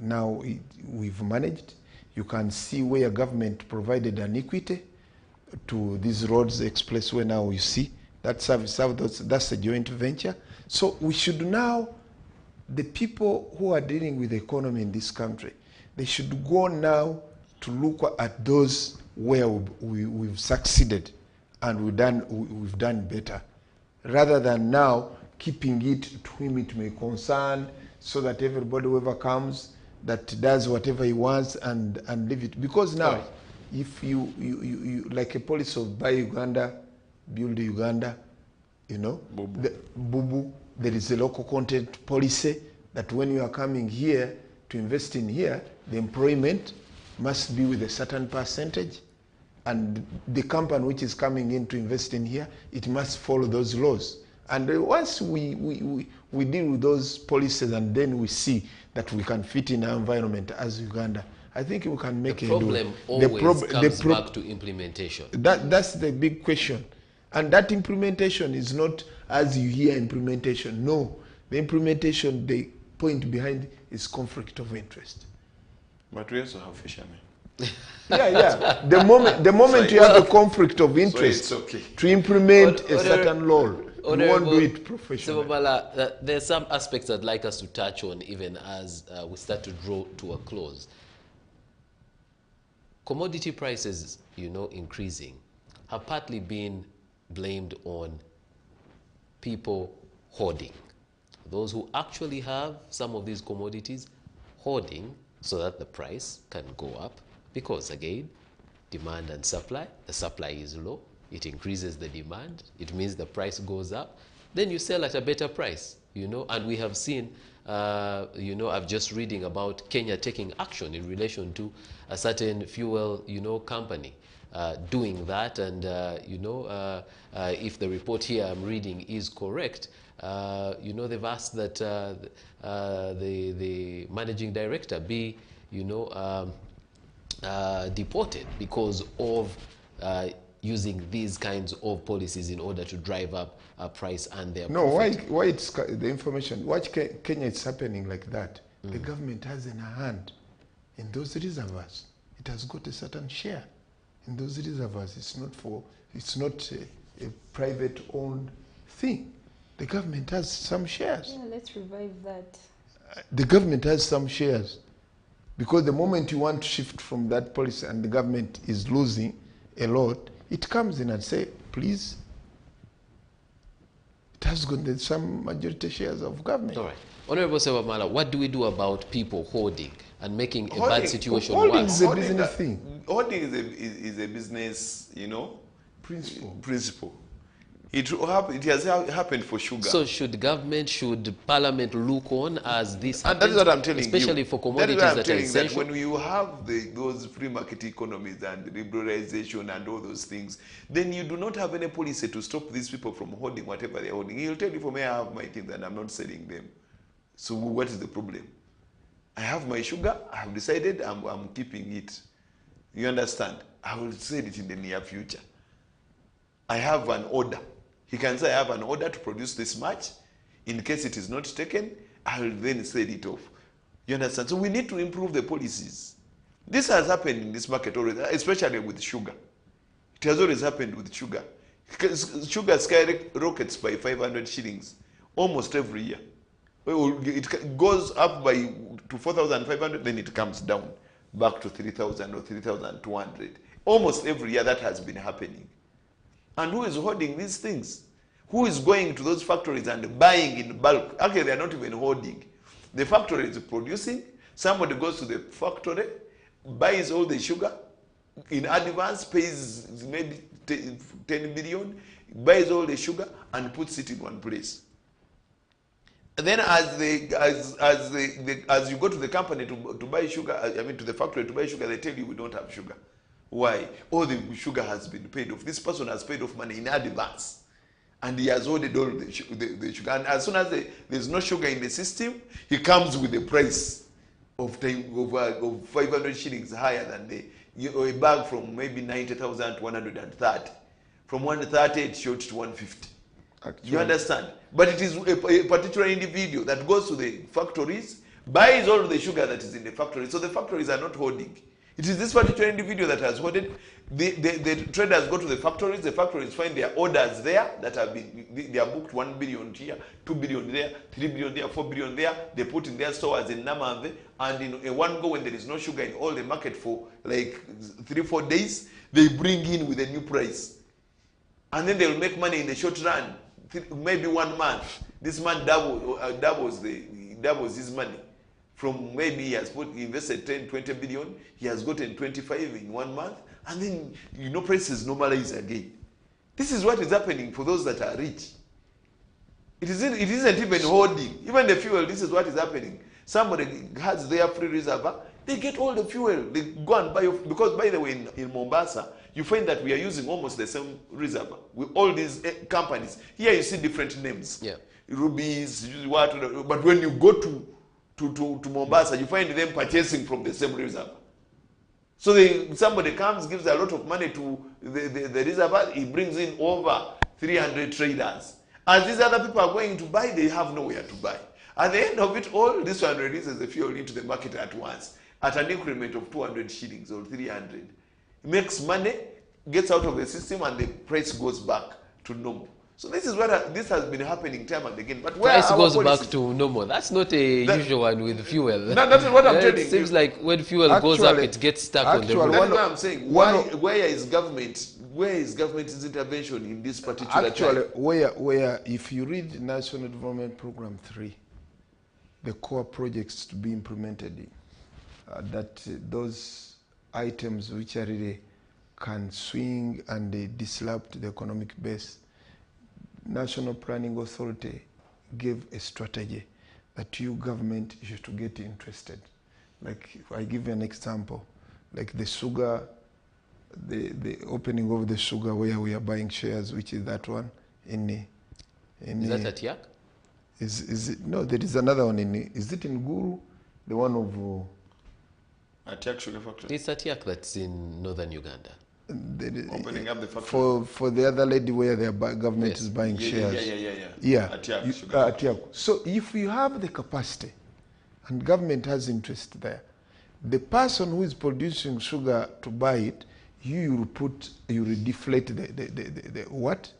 S9: Now we've managed. You can see where government provided an equity to these roads, expressway. Now you see that service, that's a joint venture. So we should now, the people who are dealing with the economy in this country, they should go now to look at those where we've succeeded and we've done better, rather than now keeping it to whom it may concern, so that everybody, whoever comes, that does whatever he wants and leave it. Because now, if you like a policy of buy Uganda, build Uganda, Bubu, there is a local content policy that when you are coming here to invest in here, the employment must be with a certain percentage, and the company which is coming in to invest in here, it must follow those laws. And once we deal with those policies, and then we see that we can fit in our environment as Uganda, I think we can make
S2: the problem always comes back to implementation.
S9: That's the big question. And that implementation is not as you hear implementation. No, the implementation, the point behind is conflict of interest.
S3: But we also have fishermen.
S9: Yeah. The moment you have a conflict of interest
S3: so it's okay.
S9: to implement a certain law, you won't do it professionally.
S2: There are some aspects I'd like us to touch on even as we start to draw to a close. Commodity prices, increasing, have partly been blamed on people hoarding. Those who actually have some of these commodities hoarding so that the price can go up because, again, demand and supply. The supply is low. It increases the demand. It means the price goes up. Then you sell at a better price, and we have seen, I'm just reading about Kenya taking action in relation to a certain fuel, company doing that. And, if the report here I'm reading is correct, they've asked that the managing director be, deported because of using these kinds of policies in order to drive up price and their profit.
S9: Why it's the information? Why Kenya is happening like that? The government has in a hand in those reservoirs. It has got a certain share in those reservoirs. It's not a private-owned thing. The government has some shares.
S8: Yeah, let's revive that.
S9: The government has some shares. Because the moment you want to shift from that policy and the government is losing a lot, it comes in and say, please, it has got some majority shares of government.
S2: All right. Honorable Sebamala, what do we do about people hoarding and making a bad situation worse?
S9: Hoarding is a business thing.
S3: Hoarding is a business, principle. It has happened for sugar.
S2: So should Parliament look on as this happens?
S3: And that is what I'm telling
S2: especially
S3: you.
S2: For commodities that are essential?
S3: That when you have those free market economies and liberalization and all those things, then you do not have any policy to stop these people from holding whatever they're holding. He'll tell you, for me, I have my things and I'm not selling them. So what is the problem? I have my sugar. I have decided I'm keeping it. You understand? I will sell it in the near future. I have an order. He can say, I have an order to produce this much. In case it is not taken, I will then sell it off. You understand? So we need to improve the policies. This has happened in this market already, especially with sugar. It has always happened with sugar. Sugar skyrockets by 500 shillings almost every year. It goes up to 4,500, then it comes down back to 3,000 or 3,200. Almost every year that has been happening. And who is hoarding these things? Who is going to those factories and buying in bulk? Actually, they are not even hoarding. The factory is producing. Somebody goes to the factory, buys all the sugar in advance, pays maybe 10 billion, buys all the sugar and puts it in one place. And then as you go to the company to buy sugar, to the factory to buy sugar, they tell you we don't have sugar. Why? All the sugar has been paid off. This person has paid off money in advance. And he has ordered all the sugar. And as soon as there's no sugar in the system, he comes with a price of 500 shillings higher than a bag from maybe 90,000 to 130. From 130, it's short to 150. Actually. You understand? But it is a particular individual that goes to the factories, buys all the sugar that is in the factory. So the factories are not hoarding. It is this particular individual that has hoarded. The traders go to the factories find their orders there that have been, they are booked 1 billion here, 2 billion there, 3 billion there, 4 billion there. They put in their stores in Namande, and in one go when there is no sugar in all the market for like 3-4 days, they bring in with a new price. And then they will make money in the short run, maybe 1 month. This man doubles his money. From maybe he has invested 10, 20 billion, he has gotten 25 in 1 month, and then prices normalize again. This is what is happening for those that are rich. It isn't even hoarding. Even the fuel, this is what is happening. Somebody has their free reservoir, they get all the fuel, they go and buy, because by the way, in Mombasa, you find that we are using almost the same reservoir with all these companies. Here you see different names. Yeah. Rubies, what, but when you go to Mombasa, you find them purchasing from the same reservoir. So somebody comes, gives a lot of money to the reservoir, he brings in over 300 traders. As these other people are going to buy, they have nowhere to buy. At the end of it all, this one releases the fuel into the market at once. at an increment of 200 shillings or 300. Makes money, gets out of the system, and the price goes back to normal. So this is what this has been happening time and again. But where
S2: price goes
S3: policies,
S2: back to normal. That's not a usual one with fuel.
S3: That's what I'm telling you.
S2: It seems like when fuel goes up, it gets stuck on the road.
S3: That's what I'm saying. Where is government's intervention in this particular
S9: Actually,
S3: time?
S9: where if you read National Development Program 3, the core projects to be implemented in, those items which are really can swing and they disrupt the economic base, National Planning Authority gave a strategy that you government you should get interested. Like if I give you an example, like the sugar, the opening of the sugar where we are buying shares, which is that one in
S2: is that at Yak?
S9: Is it no? There is another one in. Is it in Guru? The one of
S3: at Yak Sugar Factory.
S2: It's at Yak that's in northern Uganda.
S3: Opening up the factory
S9: for the other lady where the government is buying shares. Yeah.
S3: At Yak Sugar
S9: at Yak. So if you have the capacity, and government has interest there, the person who is producing sugar to buy it, you will deflate the what?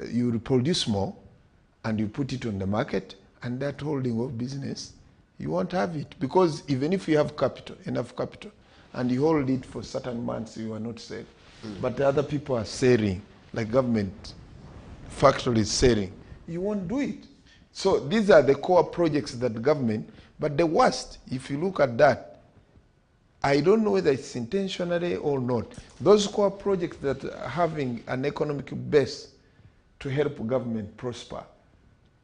S9: You will produce more, and you put it on the market, and that holding of business, you won't have it, because even if you have capital, enough capital, and you hold it for certain months, you are not safe. But the other people are selling, like government factories selling, you won't do it. So these are the core projects that the government, but the worst, if you look at that, I don't know whether it's intentionally or not. Those core projects that are having an economic base to help government prosper,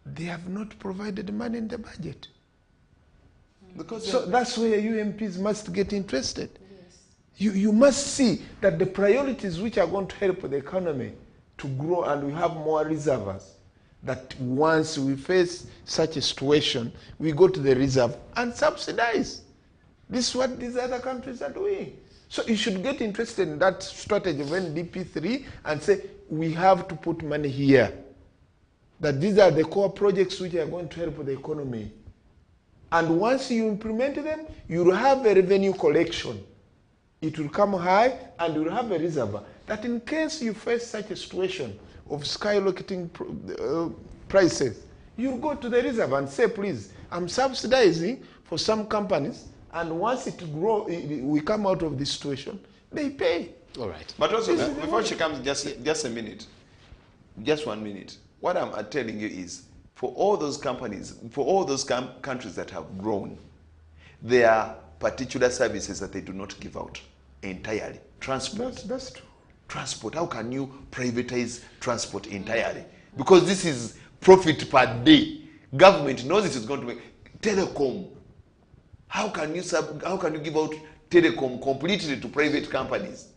S9: they have not provided money in the budget. So that's where you MPs must get interested. You must see that the priorities which are going to help the economy to grow and we have more reserves, that once we face such a situation, we go to the reserve and subsidize. This is what these other countries are doing. So you should get interested in that strategy of NDP3 and say, we have to put money here. That these are the core projects which are going to help the economy. And once you implement them, you will have a revenue collection. It will come high and you will have a reservoir. That in case you face such a situation of skyrocketing prices, you go to the reserve and say, please, I'm subsidizing for some companies, and once it grows, we come out of this situation, they pay.
S2: All right.
S3: But also, before she comes, just a minute, just 1 minute. What I'm telling you is, for all those companies, for all those countries that have grown, there are particular services that they do not give out entirely. Transport.
S9: That's true.
S3: Transport. How can you privatize transport entirely? Because this is profit per day. Government knows it is going to make. Telecom. How can you give out telecom completely to private companies?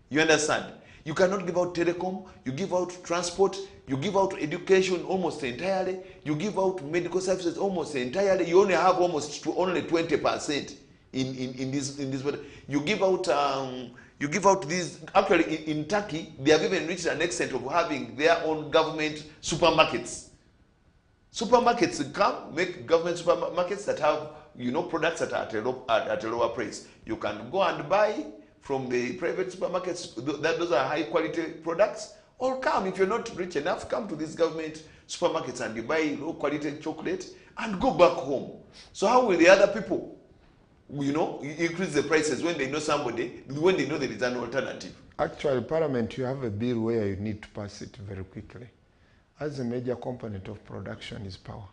S3: You understand? You cannot give out telecom, you give out transport, you give out education almost entirely, you give out medical services almost entirely. You only have only 20% in this. You give out these. Actually, in Turkey, they have even reached an extent of having their own government supermarkets. Supermarkets come make government supermarkets that have products that are at a lower price. You can go and buy from the private supermarkets. Those are high quality products. Or come, if you're not rich enough, come to these government supermarkets and you buy low quality chocolate and go back home. So how will the other people, increase the prices when they know when they know there is an alternative?
S9: Actually, Parliament, you have a bill where you need to pass it very quickly. As a major component of production is power.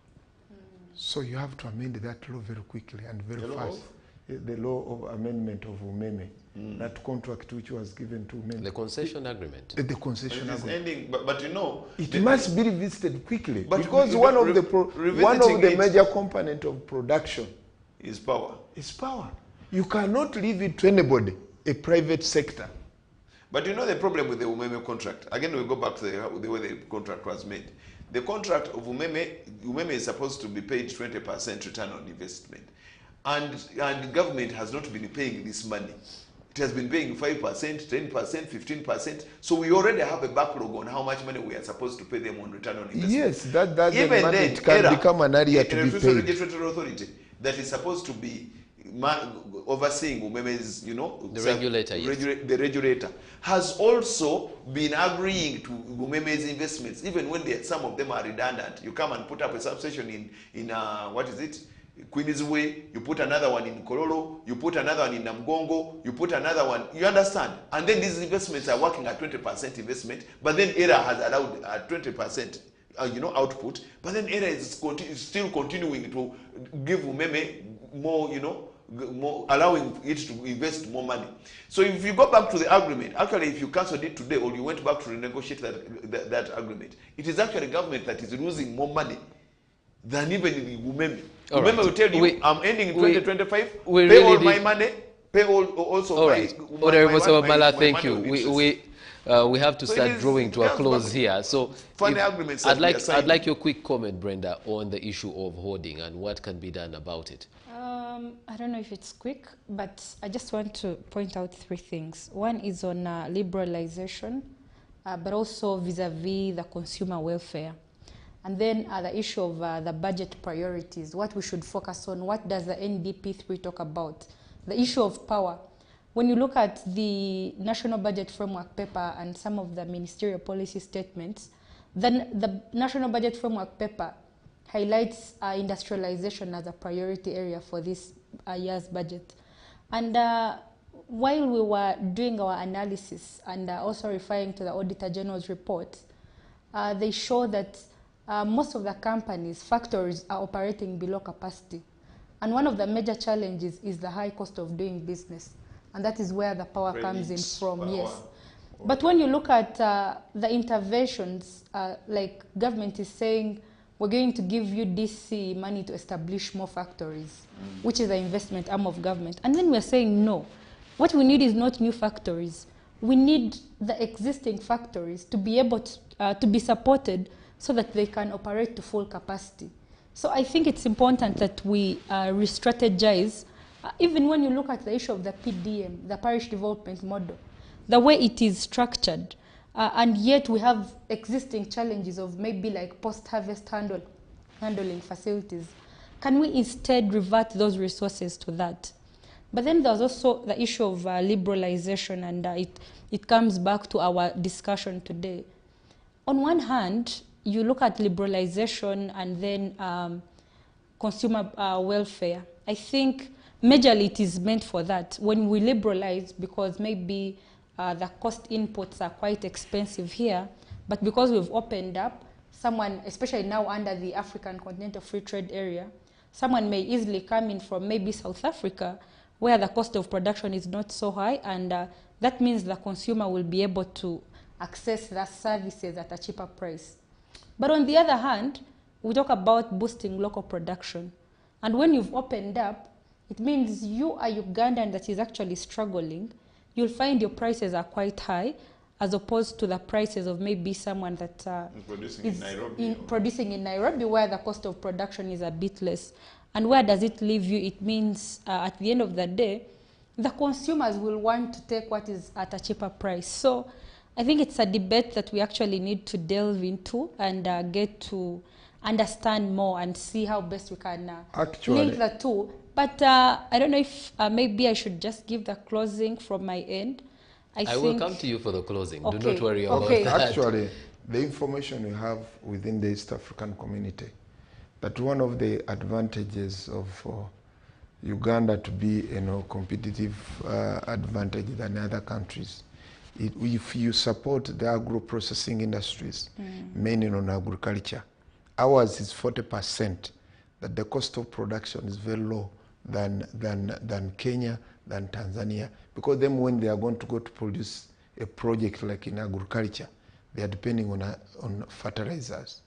S9: So you have to amend that law very quickly and very fast. The law of amendment of Umeme, that contract which was given to Umeme.
S2: The concession agreement.
S9: The concession agreement.
S3: Ending, but
S9: it must be revisited quickly, because one of the major component of production
S3: is power.
S9: You cannot leave it to anybody, a private sector.
S3: But the problem with the Umeme contract, again we go back to the way the contract was made. The contract of Umeme is supposed to be paid 20% return on investment. And the government has not been paying this money. It has been paying 5%, 10%, 15%. So we already have a backlog on how much money we are supposed to pay them on return on investment.
S9: Yes, that even then, it can become an area to be paid.
S3: Regulatory Authority that is supposed to be overseeing Umeme's, you know,
S2: The regulator, yes.
S3: the regulator, has also been agreeing to Umeme's investments, even when some of them are redundant. You come and put up a substation in what is it? Queen's Way, you put another one in Kololo, you put another one in Namgongo, you put another one, you understand? And then these investments are working at 20% investment, but then ERA has allowed 20% you know, output, but then ERA is still continuing to give Umeme more, you know, more, allowing it to invest more money. So if you go back to the agreement, actually if you cancelled it today or you went back to renegotiate that agreement, it is actually government that is losing more money than even in Umeme. Umeme will tell you, I'm ending in 2025, pay all my money, pay also
S2: all
S3: my,
S2: right.
S3: my
S2: Thank you. We have to start drawing to a close here. So
S3: agreements
S2: I'd like your quick comment, Brenda, on the issue of hoarding and what can be done about it.
S8: I don't know if it's quick, but I just want to point out 3 things. One is on liberalization, but also vis-a-vis the consumer welfare. And then the issue of the budget priorities, what we should focus on, what does the NDP3 talk about? The issue of power. When you look at the National Budget Framework paper and some of the ministerial policy statements, then the National Budget Framework paper highlights industrialization as a priority area for this year's budget. And while we were doing our analysis and also referring to the Auditor General's report, they show that most of the companies, factories, are operating below capacity. And one of the major challenges is the high cost of doing business. And that is where the power comes in from, yes. But when you look at the interventions, like government is saying, we're going to give you DC money to establish more factories, which is the investment arm of government. And then we're saying, no, what we need is not new factories. We need the existing factories to be able to be supported so that they can operate to full capacity. So I think it's important that we re-strategize. Even when you look at the issue of the PDM, the parish development model, the way it is structured, and yet we have existing challenges of maybe like post-harvest handling facilities. Can we instead revert those resources to that? But then there's also the issue of liberalization, and it comes back to our discussion today. On one hand, you look at liberalization and then consumer welfare. I think majorly it is meant for that. When we liberalize, because maybe the cost inputs are quite expensive here, but because we've opened up, someone, especially now under the African Continental Free Trade Area, someone may easily come in from maybe South Africa, where the cost of production is not so high, and that means the consumer will be able to access the services at a cheaper price. But on the other hand, we talk about boosting local production. And when you've opened up, it means you are Ugandan that is actually struggling. You'll find your prices are quite high, as opposed to the prices of maybe someone that producing in Nairobi, where the cost of production is a bit less. And where does it leave you? It means at the end of the day, the consumers will want to take what is at a cheaper price. So I think it's a debate that we actually need to delve into and get to understand more and see how best we can link the two. But I don't know if maybe I should just give the closing from my end. I
S2: will come to you for the closing.
S8: Okay.
S2: Do not worry about that.
S9: Actually, the information we have within the East African community, that one of the advantages of Uganda to be competitive advantage than other countries, if you support the agro-processing industries, mainly on agriculture, ours is 40%, that the cost of production is very low than Kenya, than Tanzania, because then when they are going to go to produce a project like in agriculture, they are depending on fertilizers.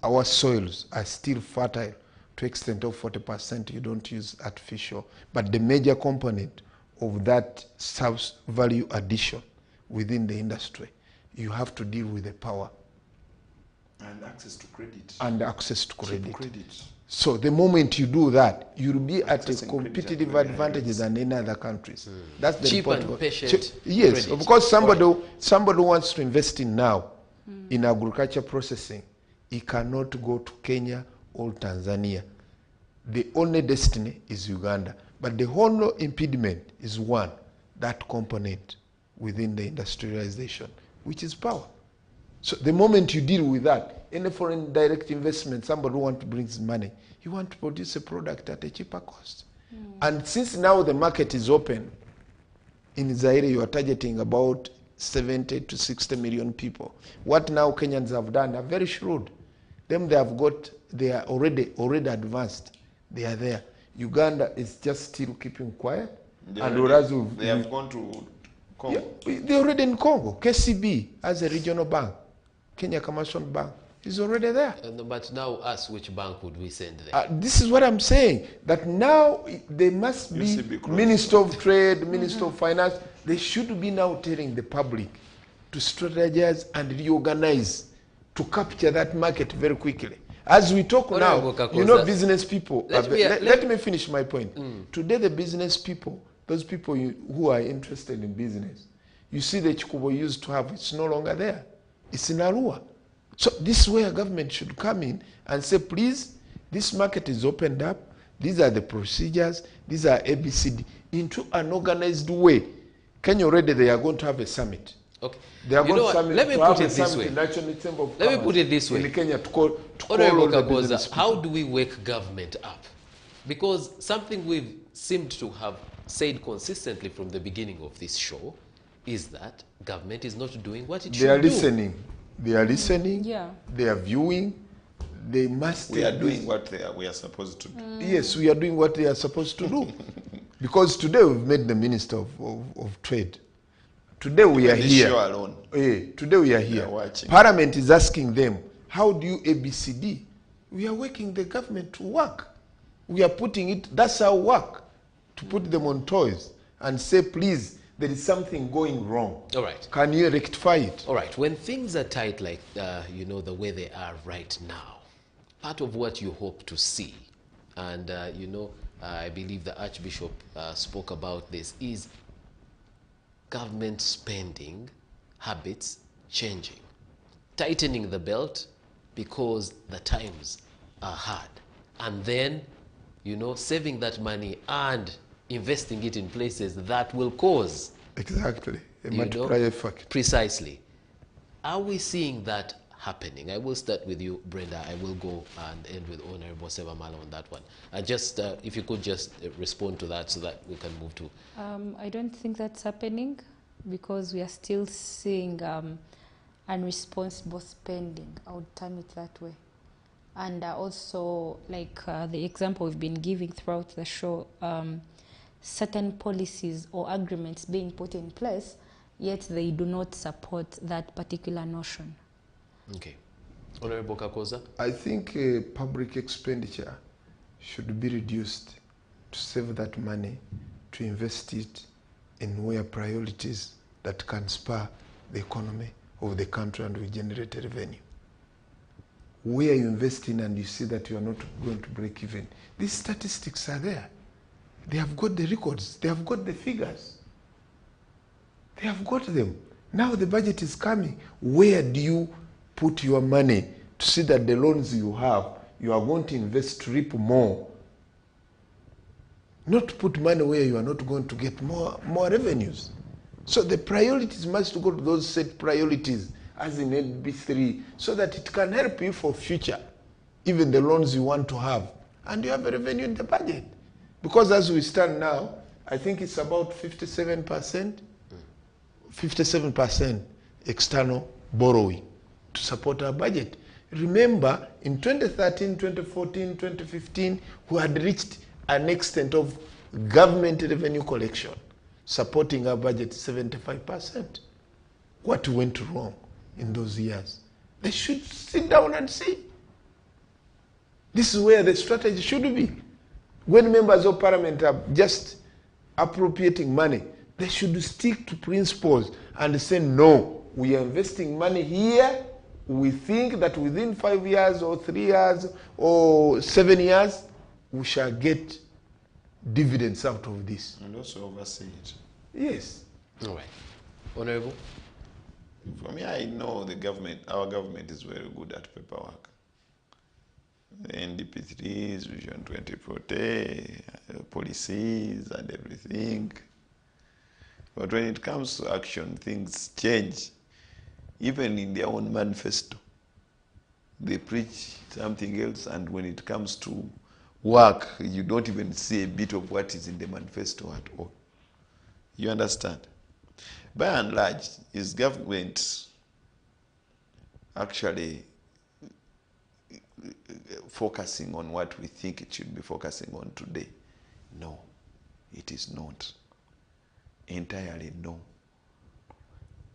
S9: Our soils are still fertile to extent of 40%. You don't use artificial, but the major component of that value addition within the industry, you have to deal with the power
S3: and access to credit.
S9: So the moment you do that, you'll be at a competitive advantage than any other countries. That's the
S2: cheap and patient.
S9: Yes,
S2: credit.
S9: of course, somebody who wants to invest in now in agriculture processing, he cannot go to Kenya or Tanzania. the only destiny is Uganda. But the whole impediment is one, that component within the industrialization, which is power. So the moment you deal with that, any foreign direct investment, somebody who wants to bring money, you want to produce a product at a cheaper cost. And since now the market is open, in Zaire you are targeting about 70 to 60 million people. What now Kenyans have done are very shrewd. Them they are already advanced. They are there. Uganda is just still keeping quiet.
S3: They have gone to Congo.
S9: Yeah, they're already in Congo. KCB as a regional bank, Kenya Commercial Bank, is already there.
S2: But now us, which bank would we send there?
S9: This is what I'm saying, that now they must be Minister of Trade, Minister of Finance. They should be now telling the public to strategize and reorganize to capture that market very quickly. As we talk now, you know, business people, let me finish my point. Today the business people, those people who are interested in business, you see the Chikubo used to have, it's no longer there. It's in Arua. So this is where government should come in and say, please, this market is opened up, these are the procedures, these are ABCD, into an organized way. Kenya already, they are going to have a summit.
S2: Okay.
S9: They are going to
S2: let me put it this way.
S9: Let
S2: me put it this way.
S9: In Kenya to call all the business people.
S2: How do we wake government up? Because something we've seemed to have said consistently from the beginning of this show is that government is not doing what it should do.
S9: They are listening. They are listening.
S8: Yeah.
S9: They are viewing. They must.
S3: We are doing what we are supposed to do.
S9: Yes, we are doing what they are supposed to do. Because today we've made the Minister of Trade. Today we are here.
S3: Alone.
S9: Today we are here. Parliament is asking them, how do you ABCD? We are working the government to work. We are putting it, that's our work, to put them on toys and say, please, there is something going wrong.
S2: All right.
S9: Can you rectify it?
S2: All right. When things are tight like, you know, the way they are right now, part of what you hope to see, and, you know, I believe the Archbishop spoke about this, is government spending habits changing, tightening the belt because the times are hard, and then, you know, saving that money and investing it in places that will cause
S9: exactly a multiplier effect.
S2: Precisely. Are we seeing that happening? I will start with you, Brenda. I will go and end with Honorable Sevamala on that one. Just if you could just respond to that so that we can move to.
S8: I don't think that's happening because we are still seeing unresponsible spending. I would term it that way. And also, like the example we've been giving throughout the show, certain policies or agreements being put in place, yet they do not support that particular notion.
S2: Okay. Honorable Kakoza?
S9: I think public expenditure should be reduced to save that money, to invest it in where priorities that can spur the economy of the country and will generate a revenue. Where you invest in and you see that you are not going to break even, these statistics are there. They have got the records. They have got the figures. They have got them. Now the budget is coming. Where do you put your money to see that the loans you have, you are going to invest to reap more? Not to put money where you are not going to get more revenues. So the priorities must go to those set priorities, as in NB3, so that it can help you for future, even the loans you want to have, and you have a revenue in the budget. Because as we stand now, I think it's about 57% external borrowing to support our budget. Remember, in 2013, 2014, 2015, we had reached an extent of government revenue collection, supporting our budget 75%. What went wrong in those years? They should sit down and see. This is where the strategy should be. When members of parliament are just appropriating money, they should stick to principles and say, no, we are investing money here. We think that within 5 years or 3 years or 7 years, we shall get dividends out of this.
S3: And also oversee it.
S9: Yes.
S2: All right. Honorable?
S3: For me, I know the government, our government is very good at paperwork. NDP3s, Vision 2040, policies and everything. But when it comes to action, things change. Even in their own manifesto, they preach something else, and when it comes to work, you don't even see a bit of what is in the manifesto at all. You understand? By and large, is government actually focusing on what we think it should be focusing on today? No, it is not. Entirely no.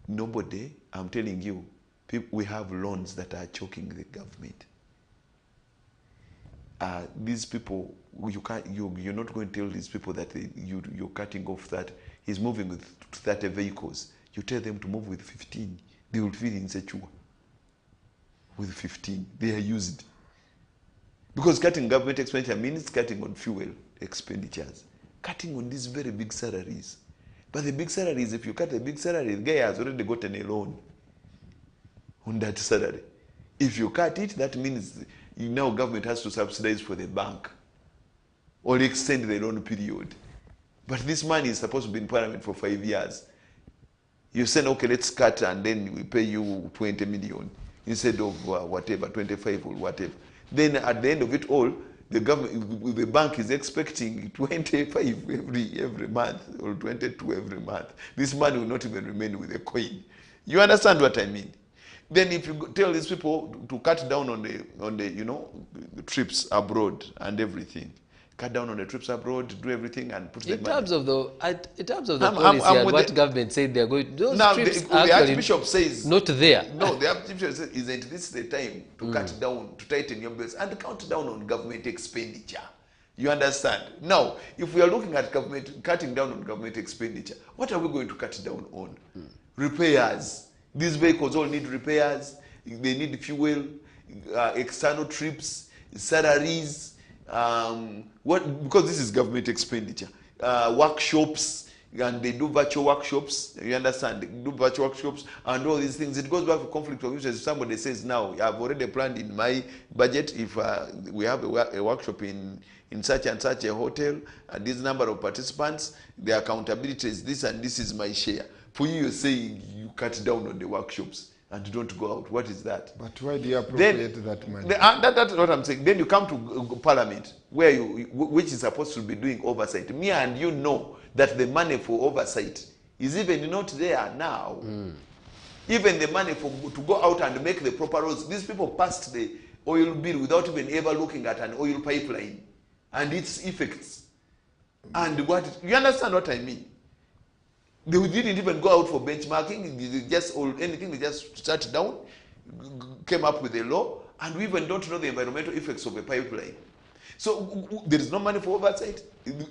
S3: Nobody, I'm telling you, we have loans that are choking the government. These people, you're not going to tell these people that you're cutting off that. He's moving with 30 vehicles. You tell them to move with 15. They will feel insecure. With 15, they are used. Because cutting government expenditure means cutting on fuel expenditures. Cutting on these very big salaries. But the big salaries, if you cut a big salary, the guy has already gotten a loan on that salary. If you cut it, that means now government has to subsidize for the bank or extend the loan period. But this money is supposed to be in parliament for 5 years. You say, okay, let's cut and then we pay you 20 million instead of whatever, 25 or whatever. Then at the end of it all, the bank is expecting 25 every month or 22 every month. This money will not even remain with the coin. You understand what I mean? Then if you tell these people to cut down on the trips abroad and everything, cut down on the trips abroad, do everything and put them
S2: in terms of the policy and what government said they're going to do, those
S3: now
S2: trips
S3: the Archbishop says
S2: not there.
S3: No, the Archbishop says, isn't this the time to cut down, to tighten your belts and count down on government expenditure? You understand? Now, if we are looking at cutting down on government expenditure, what are we going to cut down on? Repairs. These vehicles all need repairs. They need fuel, external trips, salaries. Because this is government expenditure. Workshops, and they do virtual workshops. You understand? They do virtual workshops and all these things. It goes back to conflict of interest. Somebody says, now, I've already planned in my budget, if we have a workshop in such and such a hotel, and this number of participants, the accountability is this, and this is my share. For you, you're saying you cut down on the workshops and don't go out. What is that?
S9: But why do you appropriate that money?
S3: That's what I'm saying. Then you come to Parliament, which is supposed to be doing oversight. Me and you know that the money for oversight is even not there now. Even the money to go out and make the proper roads. These people passed the oil bill without even ever looking at an oil pipeline and its effects. And you understand what I mean? They didn't even go out for benchmarking. They just anything. They just shut down, came up with a law, and we even don't know the environmental effects of a pipeline. So there is no money for oversight.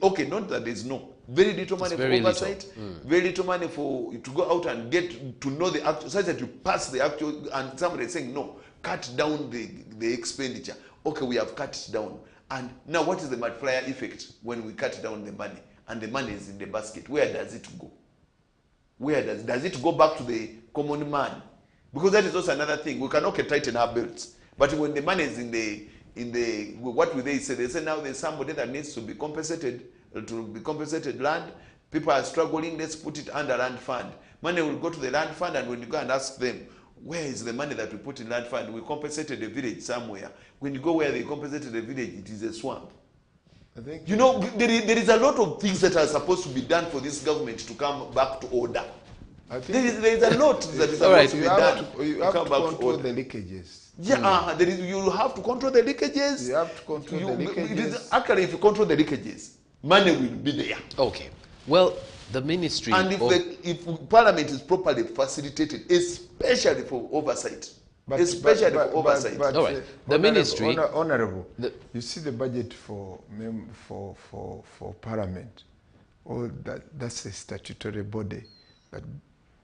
S3: Okay, not that there is no. Very little money for oversight. Very little money to go out and get to know the actual, such that you pass the actual, and somebody is saying, no, cut down the expenditure. Okay, we have cut it down. And now what is the multiplier effect when we cut down the money and the money is in the basket? Where does it go? Where does it go back to the common man? Because that is also another thing. We cannot tighten our belts. But when the money is in the what will they say? They say now there's somebody that needs to be compensated land. People are struggling, let's put it under land fund. Money will go to the land fund, and when you go and ask them, where is the money that we put in land fund? We compensated a village somewhere. When you go where they compensated a village, it is a swamp.
S9: I think
S3: there is a lot of things that are supposed to be done for this government to come back to order. I think there is a lot that is supposed to be done.
S9: You have to control the leakages.
S3: Yeah, you have to control the leakages.
S9: You have to control the leakages.
S3: Actually, if you control the leakages, money will be there.
S2: Okay. Well, the ministry...
S3: And if Parliament is properly facilitated, especially for oversight,
S2: all right. The ministry...
S9: Honorable, you see the budget for Parliament, that's a statutory body that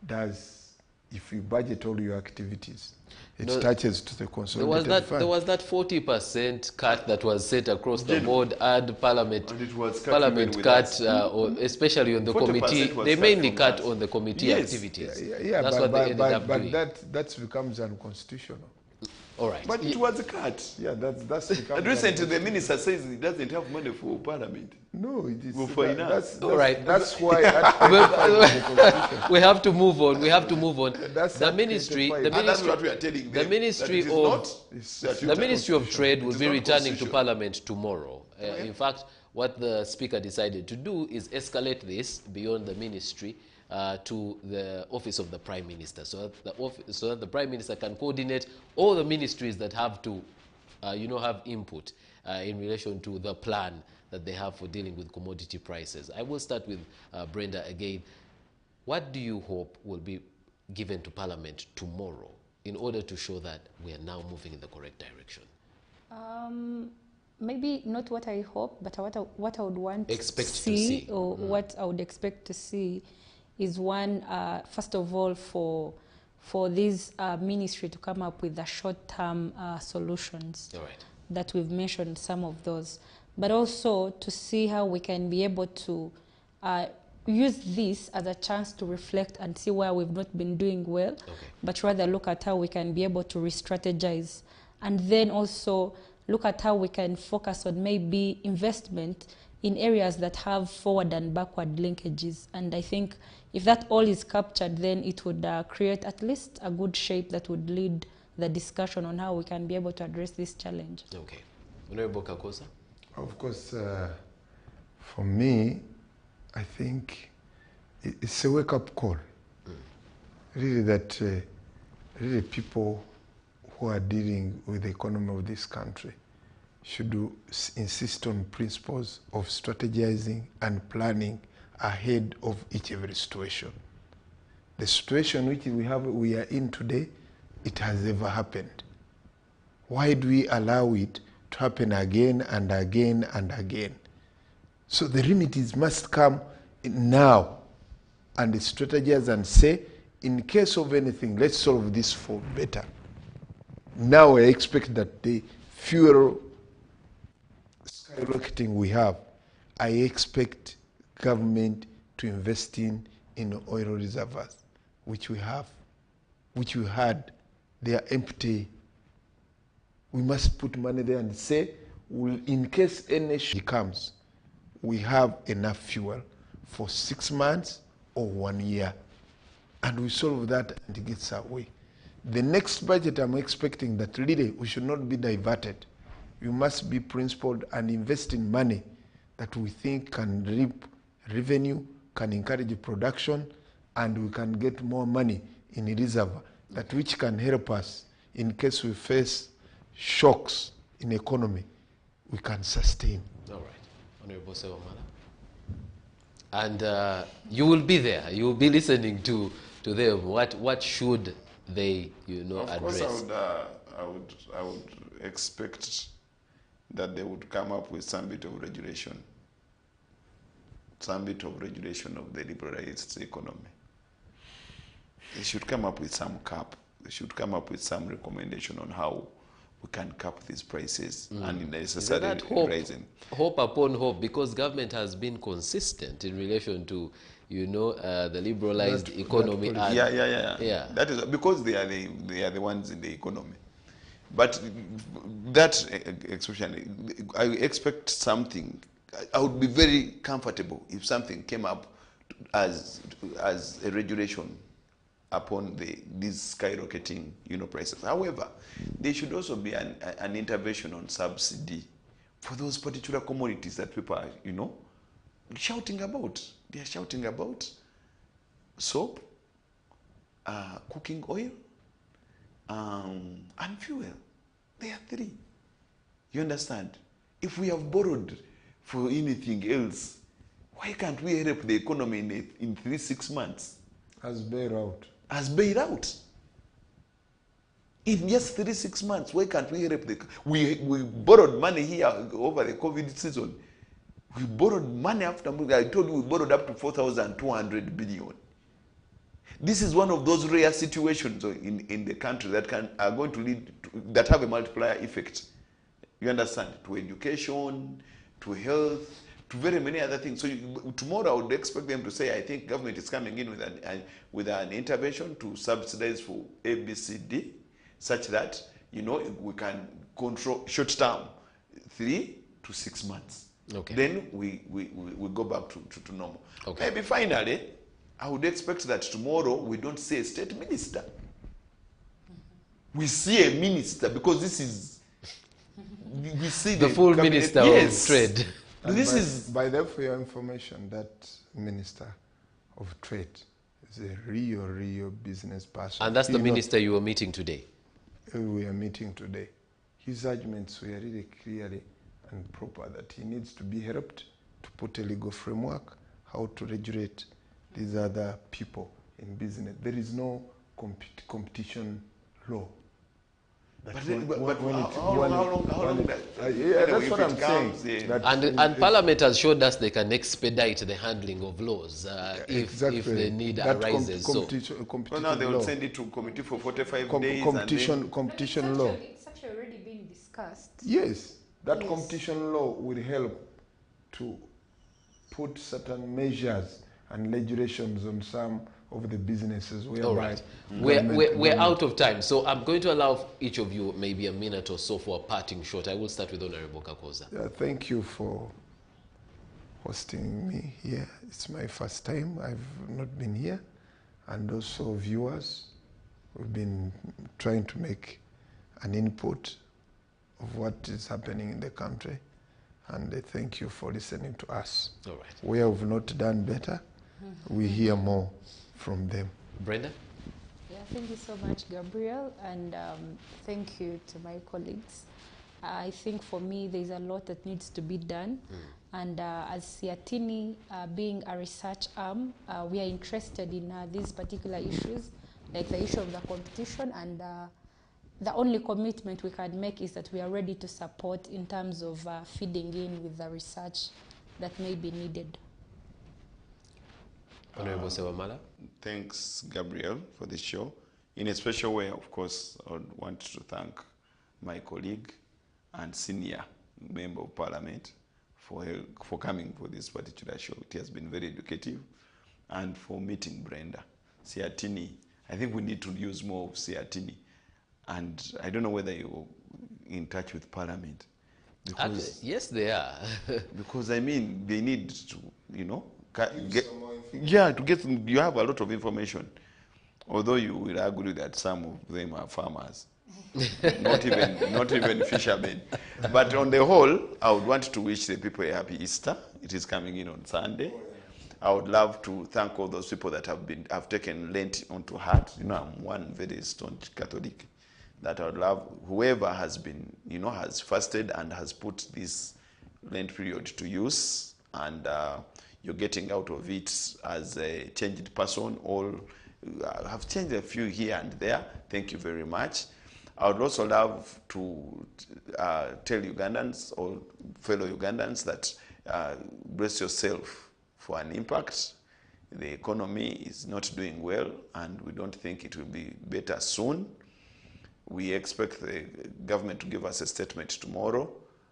S9: does, if you budget all your activities, it touches to the consolidated fund.
S2: There was that 40% cut that was set across the board, and Parliament cut, especially on the committee. They mainly cut on the committee activities.
S9: Yeah,
S2: that's what they ended up doing.
S9: But that becomes unconstitutional.
S2: All right.
S3: But it was a cut.
S9: Yeah, that's
S3: And recently the minister says he doesn't have money for parliament.
S9: No, it is.
S3: Well, for finance.
S2: All right.
S9: That's why Article 85 of the Constitution.
S2: We have to move on. We have to move on.
S9: That's
S2: The
S9: Article
S2: ministry,
S9: 85.
S2: the
S3: And that's
S2: ministry,
S3: what we are telling
S2: the
S3: them.
S2: Ministry
S3: that it is
S2: of
S3: not
S2: the Ministry of Trade will
S3: It is
S2: be
S3: not
S2: returning to
S3: constitutional.
S2: Parliament tomorrow. In fact, what the Speaker decided to do is escalate this beyond the ministry to the office of the Prime Minister, so that the Prime Minister can coordinate all the ministries that have to, have input in relation to the plan that they have for dealing with commodity prices. I will start with Brenda again. What do you hope will be given to Parliament tomorrow in order to show that we are now moving in the correct direction?
S8: Maybe not what I hope, but what I would want
S2: Expect
S8: to see, or
S2: what
S8: I would expect to see is one, first of all, for this ministry to come up with the short-term solutions.
S2: All right.
S8: That we've mentioned some of those, but also to see how we can be able to use this as a chance to reflect and see where we've not been doing well, but rather look at how we can be able to re-strategize, and then also look at how we can focus on maybe investment in areas that have forward and backward linkages. And I think if that all is captured, then it would create at least a good shape that would lead the discussion on how we can be able to address this challenge.
S2: Okay. Honorable Kakosa?
S9: Of course, for me, I think it's a wake-up call. Really, that really people who are dealing with the economy of this country should insist on principles of strategizing and planning ahead of each every situation. The situation which we are in today, it has never happened. Why do we allow it to happen again and again and again? So the remedies must come now, and strategize and say, in case of anything, let's solve this for better. Now I expect that the fuel skyrocketing we have, I expect government to invest in oil reservoirs, which we have, which we had. They are empty. We must put money there and say, in case any issue comes, we have enough fuel for 6 months or 1 year. And we solve that and it gets away. The next budget, I'm expecting that really we should not be diverted. We must be principled and invest in money that we think can reap revenue, can encourage production, and we can get more money in a reservoir, that which can help us in case we face shocks in the economy, we can sustain.
S2: All right. Honorable Sewamala. And you will be there. You will be listening to them. What should they, address?
S3: Of course, I would expect that they would come up with some bit of regulation. Some bit of regulation of the liberalized economy. They should come up with some cap. They should come up with some recommendation on how we can cap these prices and necessarily raising.
S2: Hope upon hope, because government has been consistent in relation to, the liberalized economy.
S3: Yeah. That is because they are the ones in the economy. But that especially, I expect something. I would be very comfortable if something came up as a regulation upon these skyrocketing prices. However, there should also be an intervention on subsidy for those particular commodities that people are shouting about. They are shouting about soap, cooking oil, and fuel. There are three. You understand? If we have borrowed for anything else, why can't we help the economy in 3-6 months?
S9: As bailout.
S3: As bailout. In just 3-6 months, why can't we help we borrowed money here over the COVID season. We borrowed money after, I told you we borrowed up to 4,200 billion. This is one of those rare situations in the country that are going to lead that have a multiplier effect. You understand? To education, to health, to very many other things. So tomorrow I would expect them to say, I think government is coming in with an intervention to subsidize for ABCD, such that you know, we can control short term, 3 to 6 months.
S2: Okay.
S3: Then we go back to normal.
S2: Okay.
S3: Maybe finally, I would expect that tomorrow we don't see a state minister. We see a minister, because this is, we see
S2: the full
S3: cabinet.
S2: minister
S3: Yes.
S2: of trade.
S3: This is,
S9: by the way, for your information, that minister of trade is a real business person.
S2: And that's the minister you were meeting today?
S9: We are meeting today. His arguments were really clearly and proper, that he needs to be helped to put a legal framework, how to regulate these other people in business. There is no competition law.
S3: how long
S9: that's what I'm saying.
S2: And Parliament has showed us they can expedite the handling of laws if the need arises.
S3: Well, now they will send it to committee for 45 days.
S9: Competition law.
S8: It's actually already being discussed.
S9: Yes, that competition law will help to put certain measures and regulations on some of the businesses.
S2: All right. We're out of time, so I'm going to allow each of you maybe a minute or so for a parting shot. I will start with Honorable Kakoza.
S9: Thank you for hosting me here. It's my first time. I've not been here. And also viewers, we've been trying to make an input of what is happening in the country. And thank you for listening to us.
S2: All right.
S9: We have not done better. We hear more from them.
S2: Brenda?
S8: Yeah, thank you so much, Gabriel, and thank you to my colleagues. I think for me, there's a lot that needs to be done. And as Siatini, being a research arm, we are interested in these particular issues, like the issue of the competition, and the only commitment we can make is that we are ready to support in terms of feeding in with the research that may be needed.
S2: Honorable Sewamala?
S3: Thanks, Gabriel, for the show. In a special way, of course, I would want to thank my colleague and senior member of Parliament for coming for this particular show. It has been very educative. And for meeting Brenda. Siatini, I think we need to use more of Siatini. And I don't know whether you're in touch with Parliament. Because,
S2: yes, they are.
S3: Because, I mean, they need to, you know, you have a lot of information. Although you will agree that some of them are farmers, not even fishermen. But on the whole, I would want to wish the people a happy Easter. It is coming in on Sunday. I would love to thank all those people that have taken Lent onto heart. You know, I'm one very staunch Catholic. That I would love whoever has been, you know, has fasted and has put this Lent period to use, and you're getting out of it as a changed person. All have changed a few here and there. Thank you very much. I would also love to tell Ugandans or fellow Ugandans that brace yourself for an impact. The economy is not doing well, and we don't think it will be better soon. We expect the government to give us a statement tomorrow.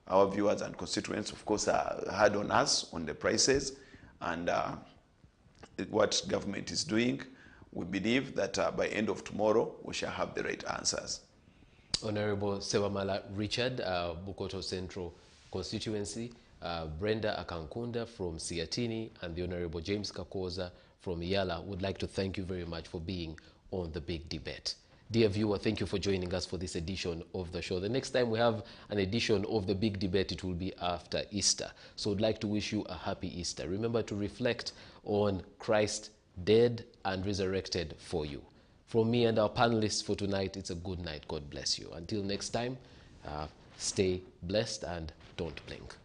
S3: Our viewers and constituents, of course, are hard on us on the prices and what government is doing. We believe that by end of tomorrow, we shall have the right answers.
S2: Honorable Sewamala Richard, Bukoto Central Constituency, Brenda Akankunda from Siatini, and the Honorable James Kakoza from Yala would like to thank you very much for being on The Big Debate. Dear viewer, thank you for joining us for this edition of the show. The next time we have an edition of The Big Debate, it will be after Easter. So I'd like to wish you a happy Easter. Remember to reflect on Christ dead and resurrected for you. From me and our panelists for tonight, it's a good night. God bless you. Until next time, stay blessed and don't blink.